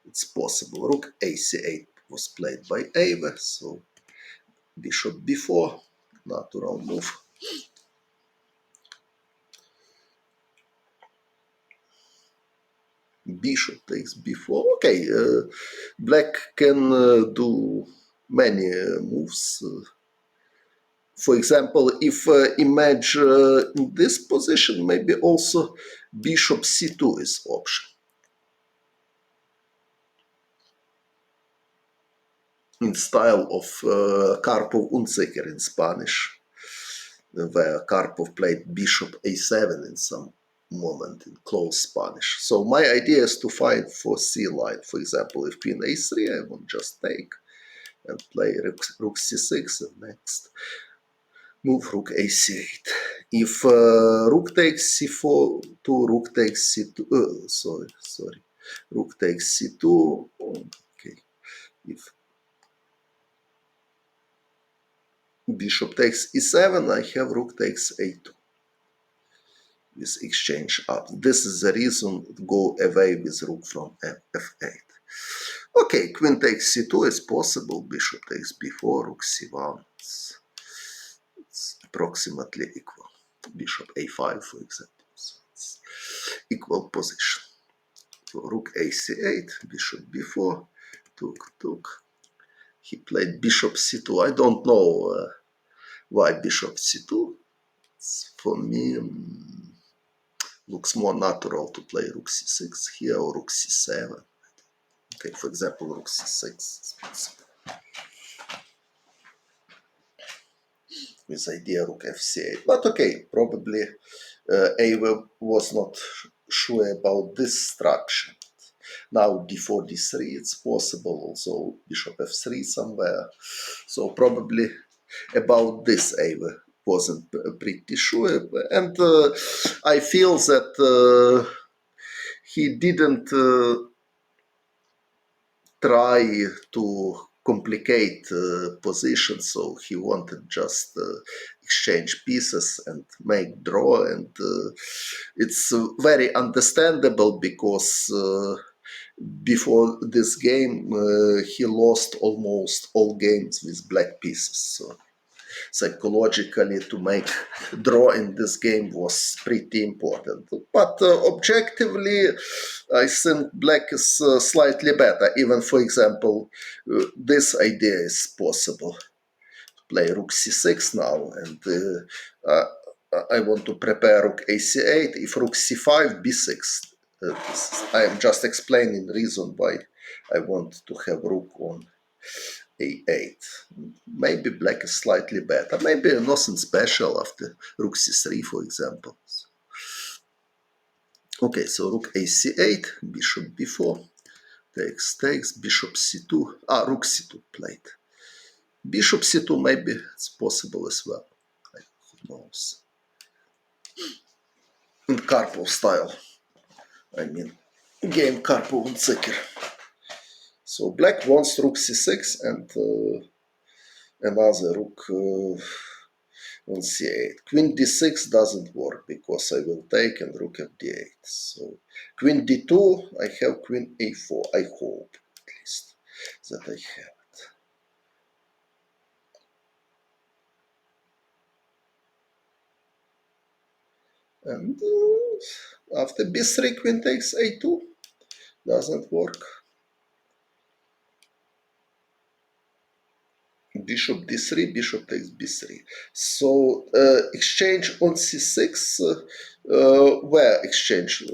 it's possible. Rook ac8 was played by Euwe, so bishop b4, natural move. Bishop takes b4. Okay, black can do many moves. For example, if image in this position, maybe also bishop c2 is option. In style of Karpov-Unzicker in Spanish, where Karpov played bishop a7 in some moment in close Spanish. So my idea is to fight for c line. For example, if queen a3, I won't just take and play rook c6, and next move rook ac8. If rook takes c4 to rook takes c2, sorry, rook takes c2, okay. If bishop takes e7, I have rook takes a2. With exchange up. This is the reason to go away with rook from f8. Okay, queen takes c2 is possible, bishop takes b4, rook c1. It's approximately equal. Bishop a5, for example. So it's equal position. So rook ac8, bishop b4, took. He played bishop c2. I don't know why bishop c2. For me, looks more natural to play rook c6 here or rook c7. Okay, for example, rook c6 with idea rook fc8. But okay, probably Euwe was not sure about this structure. Now d4, d3, it's possible, also bishop f3 somewhere. So probably about this Euwe wasn't pretty sure. And I feel that he didn't try to complicate positions, so he wanted just exchange pieces and make draw, and it's very understandable because before this game he lost almost all games with black pieces. So psychologically, to make draw in this game was pretty important. But objectively, I think black is slightly better. Even, for example, this idea is possible. Play rook c6 now, and I want to prepare rook ac8. If rook c5, b6. I am just explaining the reason why I want to have rook on a8. Maybe black is slightly better. Maybe nothing special after rook c3, for example. Okay, so rook ac8, bishop b4, takes, bishop c2. Rook c2 played. Bishop c2 maybe it's possible as well. Who knows? In Karpov style. I mean, game Karpov and Zicker. So black wants rook c6 and another rook on c8. Queen d6 doesn't work because I will take and rook at d8. So queen d2, I have queen a4. I hope at least that I have it. And after b3, queen takes a2. Doesn't work. Bishop d3, bishop takes b3. So exchange on c6. Where exchange?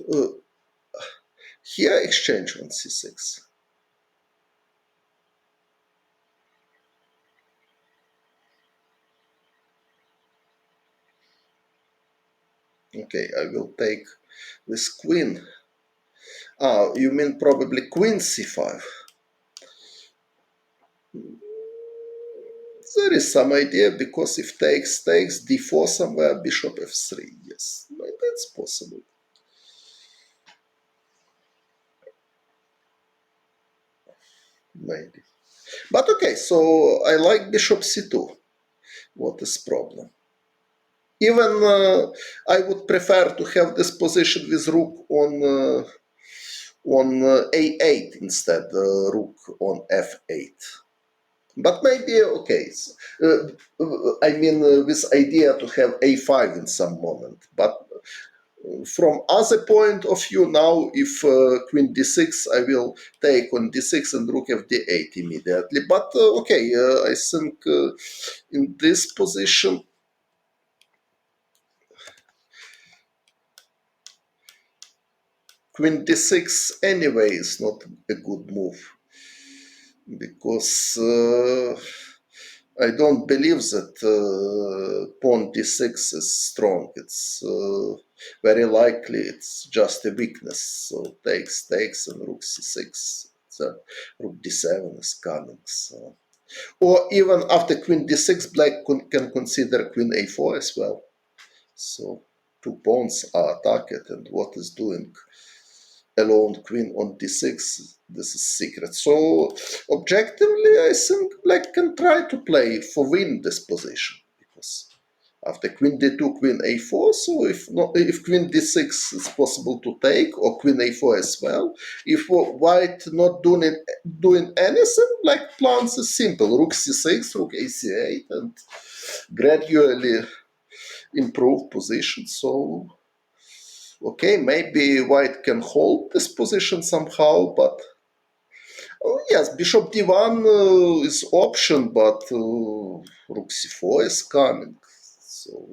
Here exchange on c6. Okay, I will take this queen. Ah, you mean probably queen c5. There is some idea, because if takes d4 somewhere, bishop f3. Yes, that's possible. Maybe. But okay, so I like bishop c2. What is problem? Even I would prefer to have this position with rook on a8 instead, rook on f8. But maybe okay. I mean, this idea to have a5 in some moment. But from other point of view, now if queen d6, I will take on d6 and rook f d8 immediately. But okay, I think in this position, queen d6 anyway is not a good move, because I don't believe that pawn d6 is strong. It's very likely it's just a weakness. So takes, and rook c6. So rook d7 is coming. So. Or even after queen d6, black can consider queen a4 as well. So two pawns are attacked, and what is doing alone queen on d6, this is secret. So objectively, I think black can try to play for win this position, because after queen d2, queen a4, so if queen d6 is possible to take, or queen a4 as well. If white not doing anything, black plans is simple: rook c6, rook ac8, and gradually improve position. So okay, maybe white can hold this position somehow, but yes, bishop d1 is option, but rook c4 is coming. So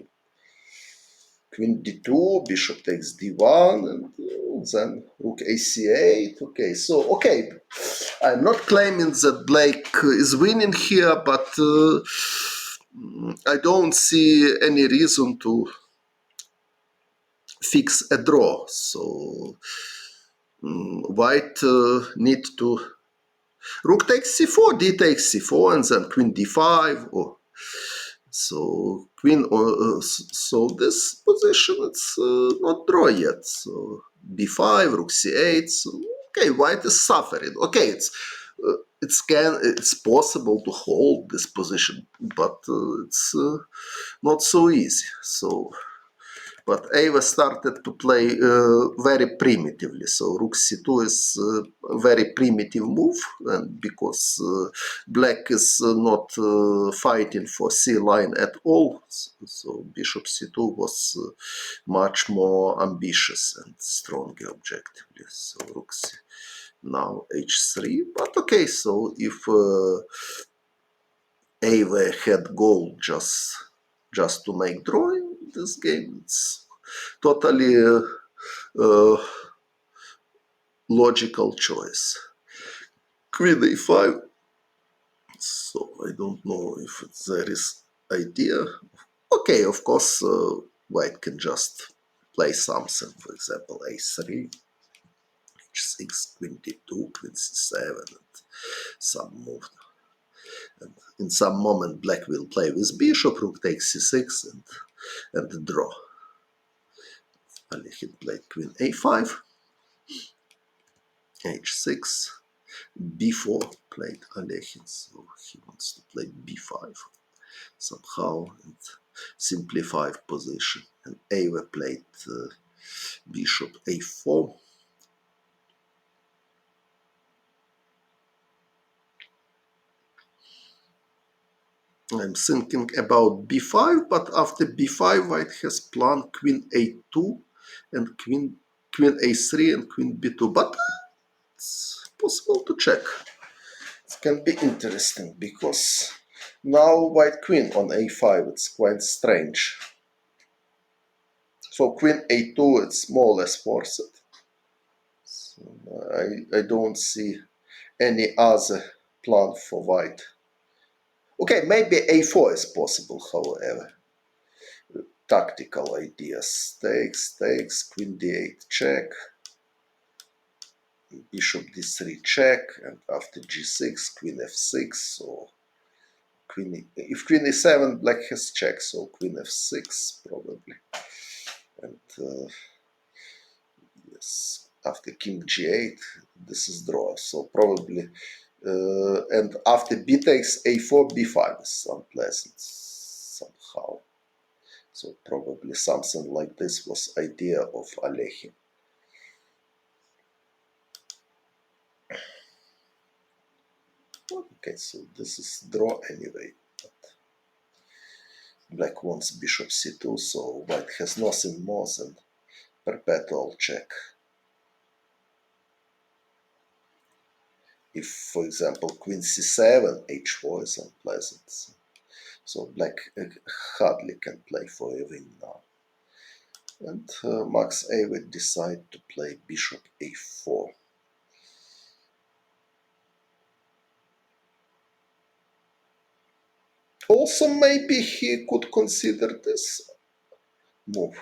queen d2, bishop takes d1, and then rook ac8. Okay, so okay, I'm not claiming that black is winning here, but I don't see any reason to fix a draw. So white need to rook takes c4, d takes c4, and then queen d5. Or so queen. So this position, it's not draw yet. So b5, rook c8. So, okay, white is suffering. Okay, it's possible to hold this position, but it's not so easy. So. But Euwe started to play very primitively. So rook c2 is a very primitive move, and because black is not fighting for c line at all, so bishop c2 was much more ambitious and stronger objectively. So rook c now h3. But okay, so if Euwe had goal just to make drawing this game, it's totally uh, logical choice. Queen a5. So I don't know if there is idea. Okay, of course, white can just play something. For example, a3, h6, queen d2, queen c7, and some move. And in some moment, black will play with bishop, rook takes c6, and draw. Alekhine played queen a5, h6, b4 played Alekhine, so he wants to play b5 somehow and simplify position. And Euwe played bishop a4. I'm thinking about b5, but after b5, white has planned queen a2 and queen a3 and queen b2. But it's possible to check. It can be interesting because now white queen on a5, it's quite strange. So queen a2, it's more or less forced. So I don't see any other plan for white. Okay, maybe a4 is possible, however. Tactical ideas. Takes, queen d8 check, bishop d3 check, and after g6, queen f6, so if queen e7, black has check, so queen f6 probably. And yes, after king g8, this is draw, so probably, and after b takes a4, b5 is unpleasant somehow. So probably something like this was idea of Alekhine. Okay, so this is draw anyway. But black wants bishop c2, so white has nothing more than perpetual check. If, for example, queen c7, h4 is unpleasant. So black hardly can play for a win now. And Max Euwe decide to play bishop a4. Also, maybe he could consider this move.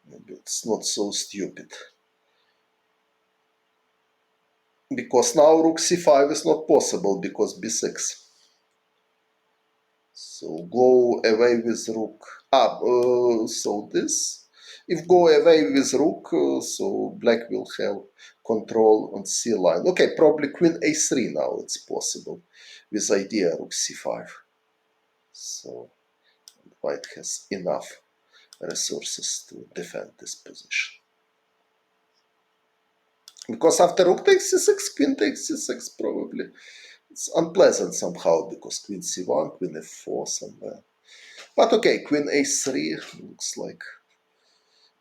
Maybe it's not so stupid. Because now rook c5 is not possible because b6. So go away with rook. So this. If go away with rook, so black will have control on c line. Okay, probably queen a3 now it's possible with idea rook c5. So white has enough resources to defend this position. Because after rook takes c6, queen takes c6 probably. It's unpleasant somehow because queen c1, queen f4 somewhere. But okay, queen a3 looks like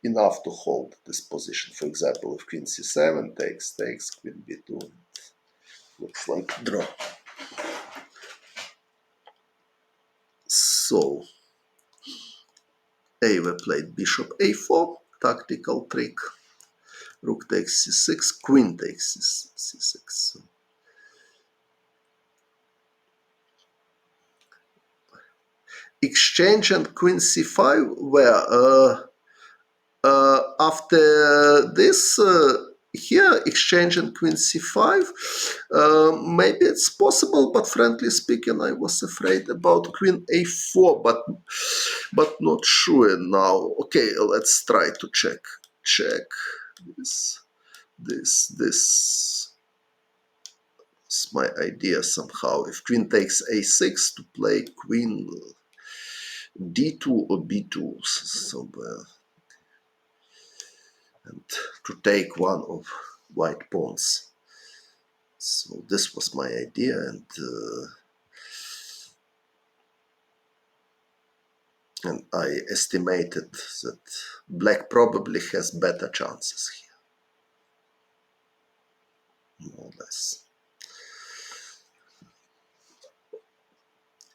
enough to hold this position. For example, if queen c7 takes, queen b2, looks like draw. So, Euwe played bishop a4, tactical trick. Rook takes c6, queen takes c6. Exchange and queen c5 were after this here exchange and queen c5 maybe it's possible, but frankly speaking I was afraid about queen a4, but not sure now. Okay, let's try to check this is my idea somehow. If queen takes a6, to play queen d2 or b2 somewhere, and to take one of white pawns. So this was my idea, and I estimated that black probably has better chances here, more or less.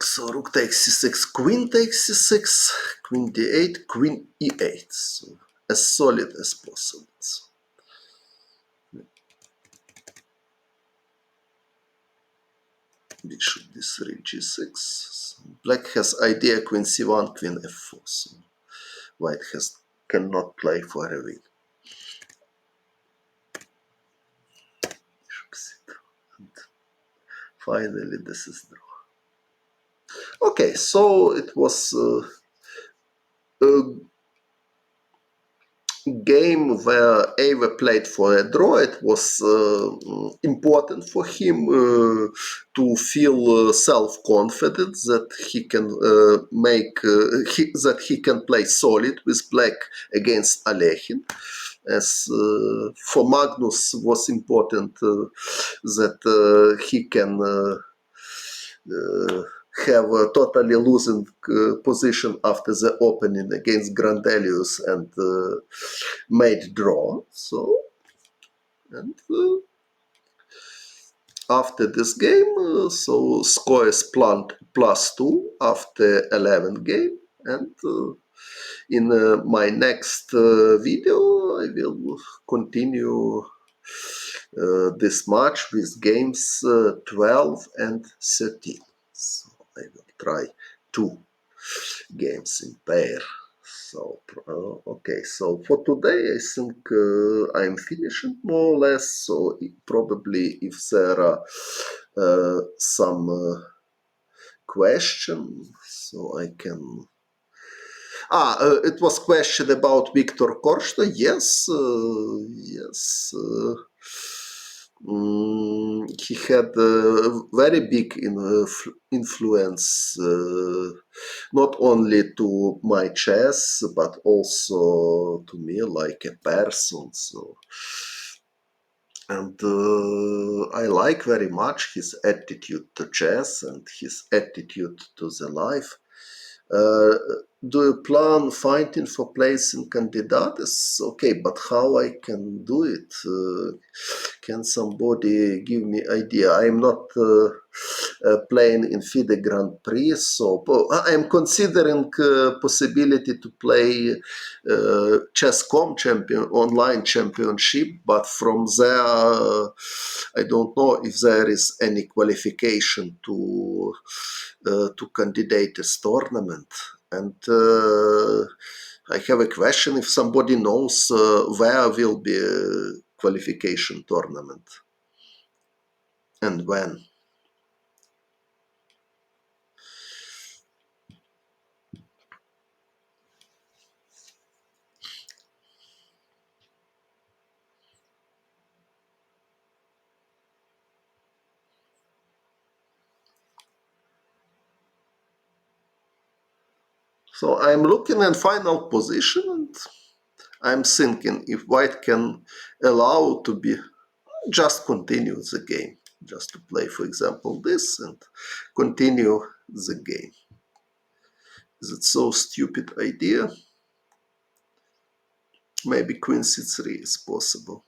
So rook takes c6, queen takes c6, queen d8, queen e8. So as solid as possible. So bishop d3, g6. So black has idea queen c1, queen f4. So white cannot play for a win. Bishop c2. And finally, this is draw. Okay, so it was a game where Euwe played for a draw. It was important for him to feel self-confident that he can that he can play solid with black against Alekhine. As for Magnus was important that he can have a totally losing position after the opening against Grandelius and made draw. So, and after this game, so score is +2 after 11 game, and in my next video I will continue this match with games 12 and 13. So I will try 2 games in pair. So okay, so for today I think I'm finishing more or less. So probably if there are some questions, so I can. It was question about Viktor Korshta. Yes, yes. He had a very big influence, not only to my chess, but also to me like a person. So, and I like very much his attitude to chess and his attitude to the life. Uh, do you plan fighting for place in candidates? Okay, but how I can do it? Can somebody give me idea? I'm not playing in FIDE Grand Prix, so I'm considering possibility to play chess.com online championship, but from there I don't know if there is any qualification to candidate as tournament. And I have a question if somebody knows where will be a qualification tournament and when. So I'm looking at final position and I'm thinking if white can allow to be just continue the game, just to play, for example, this and continue the game. Is it so stupid idea? Maybe queen c3 is possible.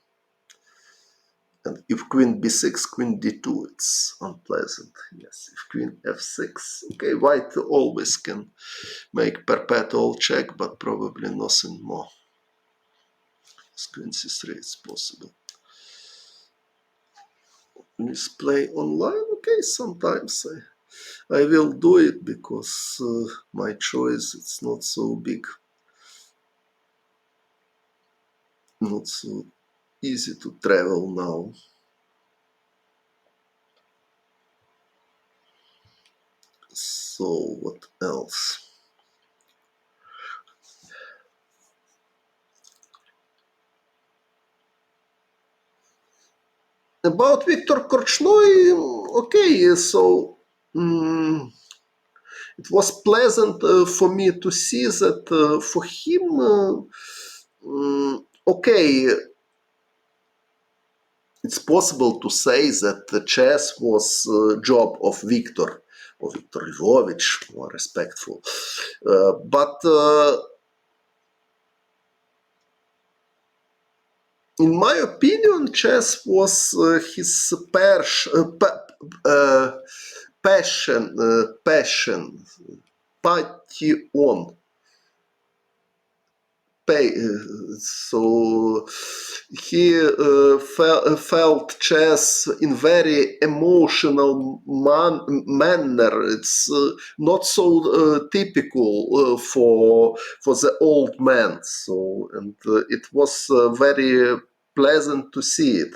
And if queen b6, queen d2, it's unpleasant. Yes, if queen f6, okay, white always can make perpetual check, but probably nothing more. Queen c3 is possible. Misplay online, okay, sometimes I will do it because my choice it's not so big, not so easy to travel now. So what else? About Viktor Korchnoi, okay, so it was pleasant for me to see that for him, okay, it's possible to say that the chess was job of Viktor, or Viktor Lvovich, more respectful. But in my opinion, chess was his passion, passion. So he felt chess in very emotional manner. It's not so typical for the old man. So and it was very pleasant to see it.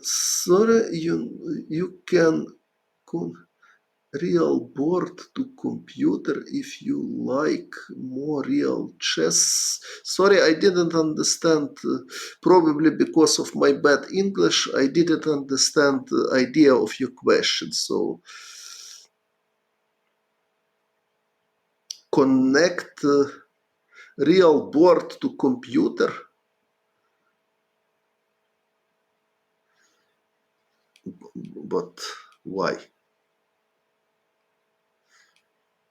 Sorry, you can real board to computer if you like more real chess. Sorry, I didn't understand. Probably because of my bad English, I didn't understand the idea of your question. So connect real board to computer. but why?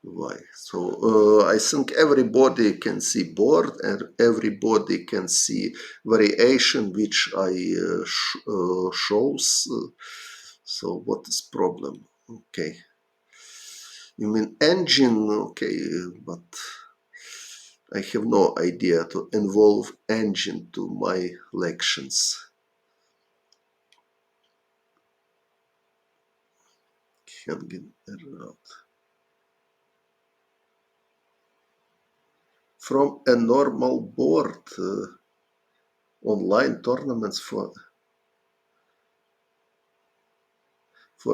Why? So I think everybody can see board and everybody can see variation which I shows. So what is problem? Okay. You mean engine? Okay, but I have no idea to involve engine to my lections. Hanging around. From a normal board, online tournaments for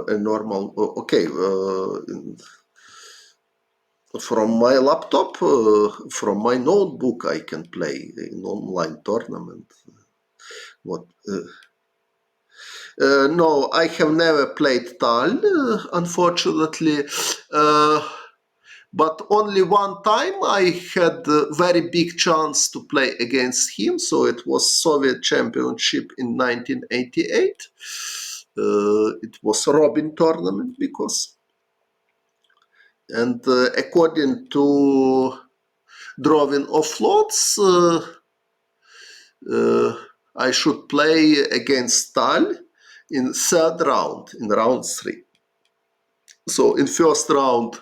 a normal. Okay, from my laptop, from my notebook, I can play in online tournament. What? No, I have never played Tal, unfortunately. But only one time I had a very big chance to play against him. So it was Soviet Championship in 1988. It was a Robin tournament because, and according to drawing of lots, I should play against Tal in third round, in round 3. So in first round,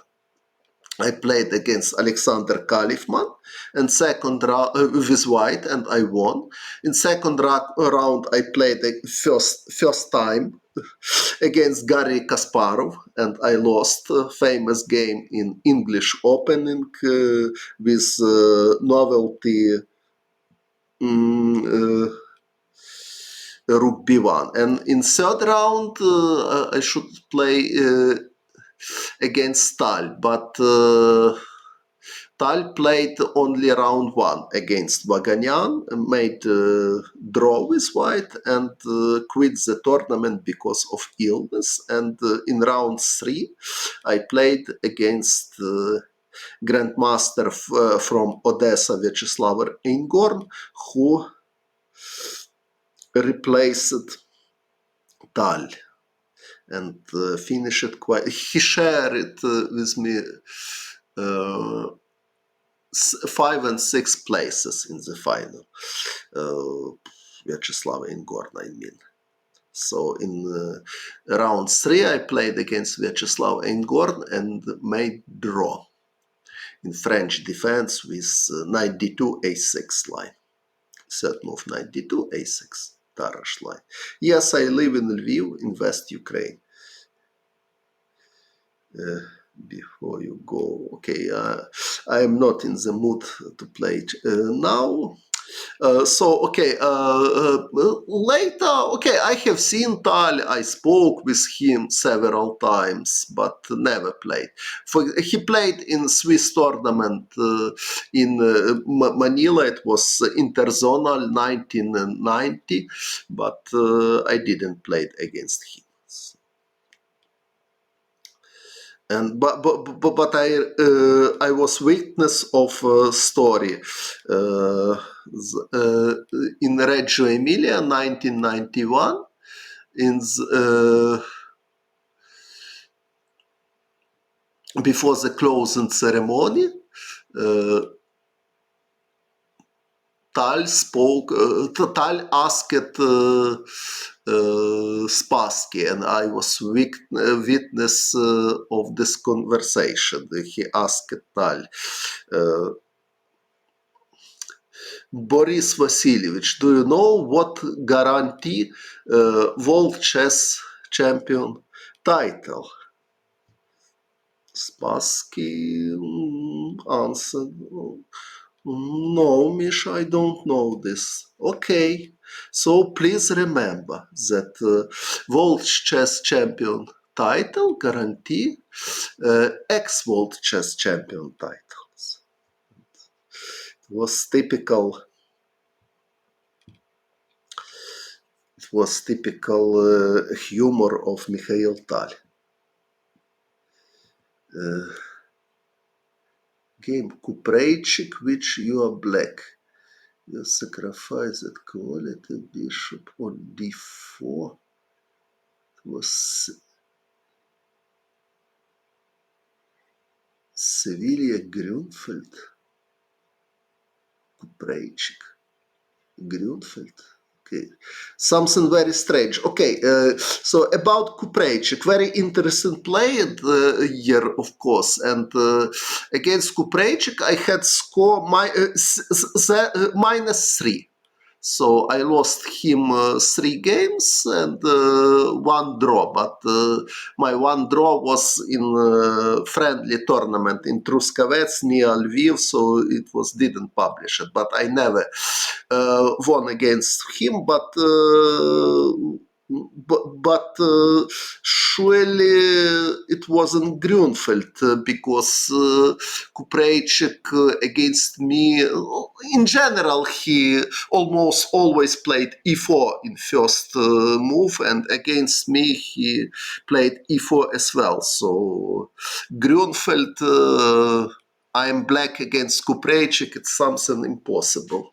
I played against Alexander Kalifman, and second round with white, and I won. In second round, I played the first time against Garry Kasparov, and I lost a famous game in English opening with novelty Rook B1. And in third round, I should play against Tal, but Tal played only round 1 against Vaganyan, made draw with white, and quit the tournament because of illness. And in round 3, I played against Grandmaster from Odessa, Vyacheslav Ingorn, who replaced Tal and finished quite. He shared it with me 5 and 6 places in the final. Vyacheslav Ingorn, I mean. So in round 3, I played against Vyacheslav Ingorn and made draw in French defense with 92 a6 line. Third move 92 a6 Tarash line. Yes, I live in Lviv in West Ukraine. Before you go, okay, I am not in the mood to play now. Later, okay, I have seen Tal, I spoke with him several times, but never played. He played in Swiss tournament in Manila, it was interzonal 1990, but I didn't play against him. And but I was witness of a story in Reggio Emilia, 1991, in before the closing ceremony. Tal spoke. Tal asked Spassky, and I was witness of this conversation. He asked Tal, Boris Vasilyevich, do you know what guarantee World Chess Champion title? Spassky answered, no, Misha, I don't know this. Okay, so please remember that World Chess Champion title guarantee ex-World Chess Champion titles. It was typical humor of Mikhail Tal. Game Kuprejchik, which you are black. You sacrifice that quality bishop on d4. was Sevilla, Grünfeld, Kuprejčik, Grünfeld. Okay, something very strange. Okay, so about Kuprejčik, very interesting player here, of course. And against Kuprejčik, I had score -3. So I lost him 3 games and 1 draw. But my 1 draw was in a friendly tournament in Truskavets near Lviv, so it didn't publish it. But I never won against him. But surely it wasn't Grünfeld because Kuprejčik against me, in general, he almost always played e4 in first move, and against me he played e4 as well. So Grünfeld, I'm black against Kuprejčik, it's something impossible.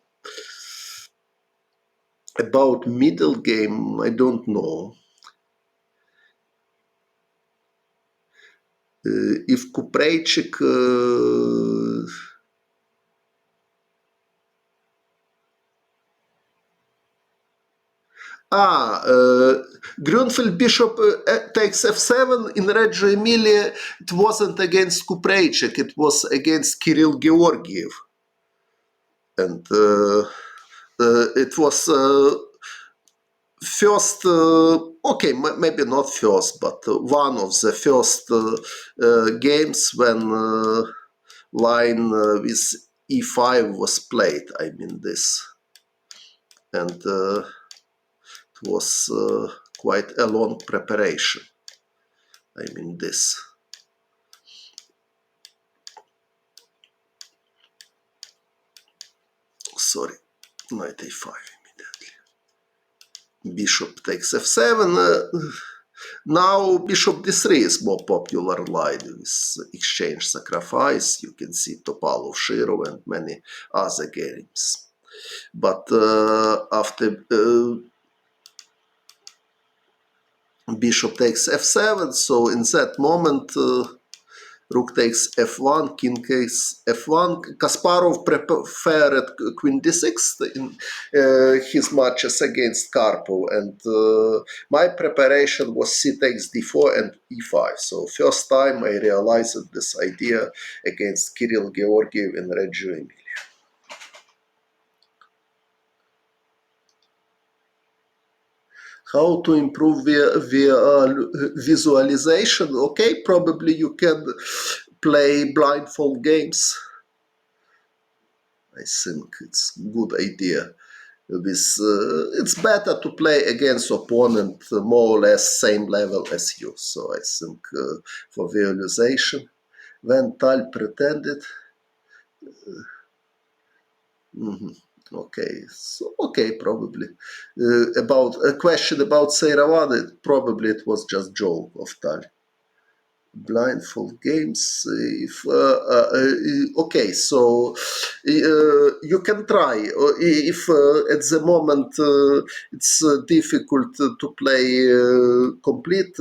About middle game, I don't know. If Kuprejčik Grünfeld bishop takes f7 in Reggio Emilia. It wasn't against Kuprejčik, it was against Kirill Georgiev. And it was first, okay, maybe not first, but one of the first games when line with e5 was played, I mean this. And it was quite a long preparation, I mean this. Sorry, knight a5 immediately. Bishop takes f7. Now bishop d3 is more popular line with exchange sacrifice. You can see Topalov, Shirov and many other games. But after bishop takes f7, so in that moment rook takes f1, king takes f1. Kasparov preferred queen d6 in his matches against Karpov, and my preparation was c takes d4 and e5. So first time I realized this idea against Kirill Georgiev in Reggio Emilia. How to improve visualization? Okay, probably you can play blindfold games. I think it's a good idea. It's better to play against opponent more or less same level as you. So I think for visualization, when Tal pretended, okay, so okay, probably about a question about Seyrawan, probably it was just joke of Tal. Blindfold games. Okay, so you can try. If at the moment it's difficult to play complete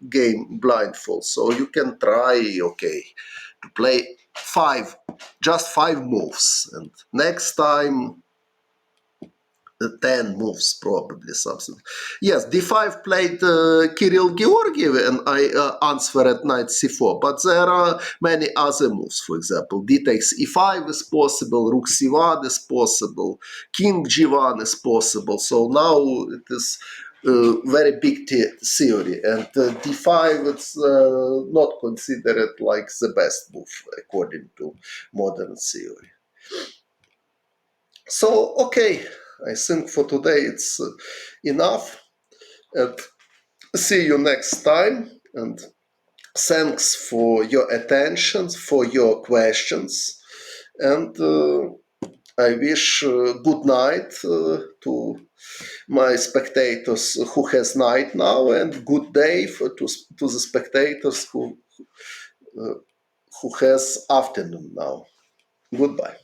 game blindfold, so you can try. Okay, to play just 5 moves, and next time 10 moves, probably something. Yes, d5 played Kirill Georgiev, and I answered knight c4, but there are many other moves. For example, d takes e5 is possible, rook c1 is possible, king g1 is possible. So now it is very big theory, and d5 it's not considered like the best move according to modern theory. So, okay, I think for today it's enough. And see you next time. And thanks for your attention, for your questions. And I wish good night to my spectators who has night now, and good day to the spectators who has afternoon now. Goodbye.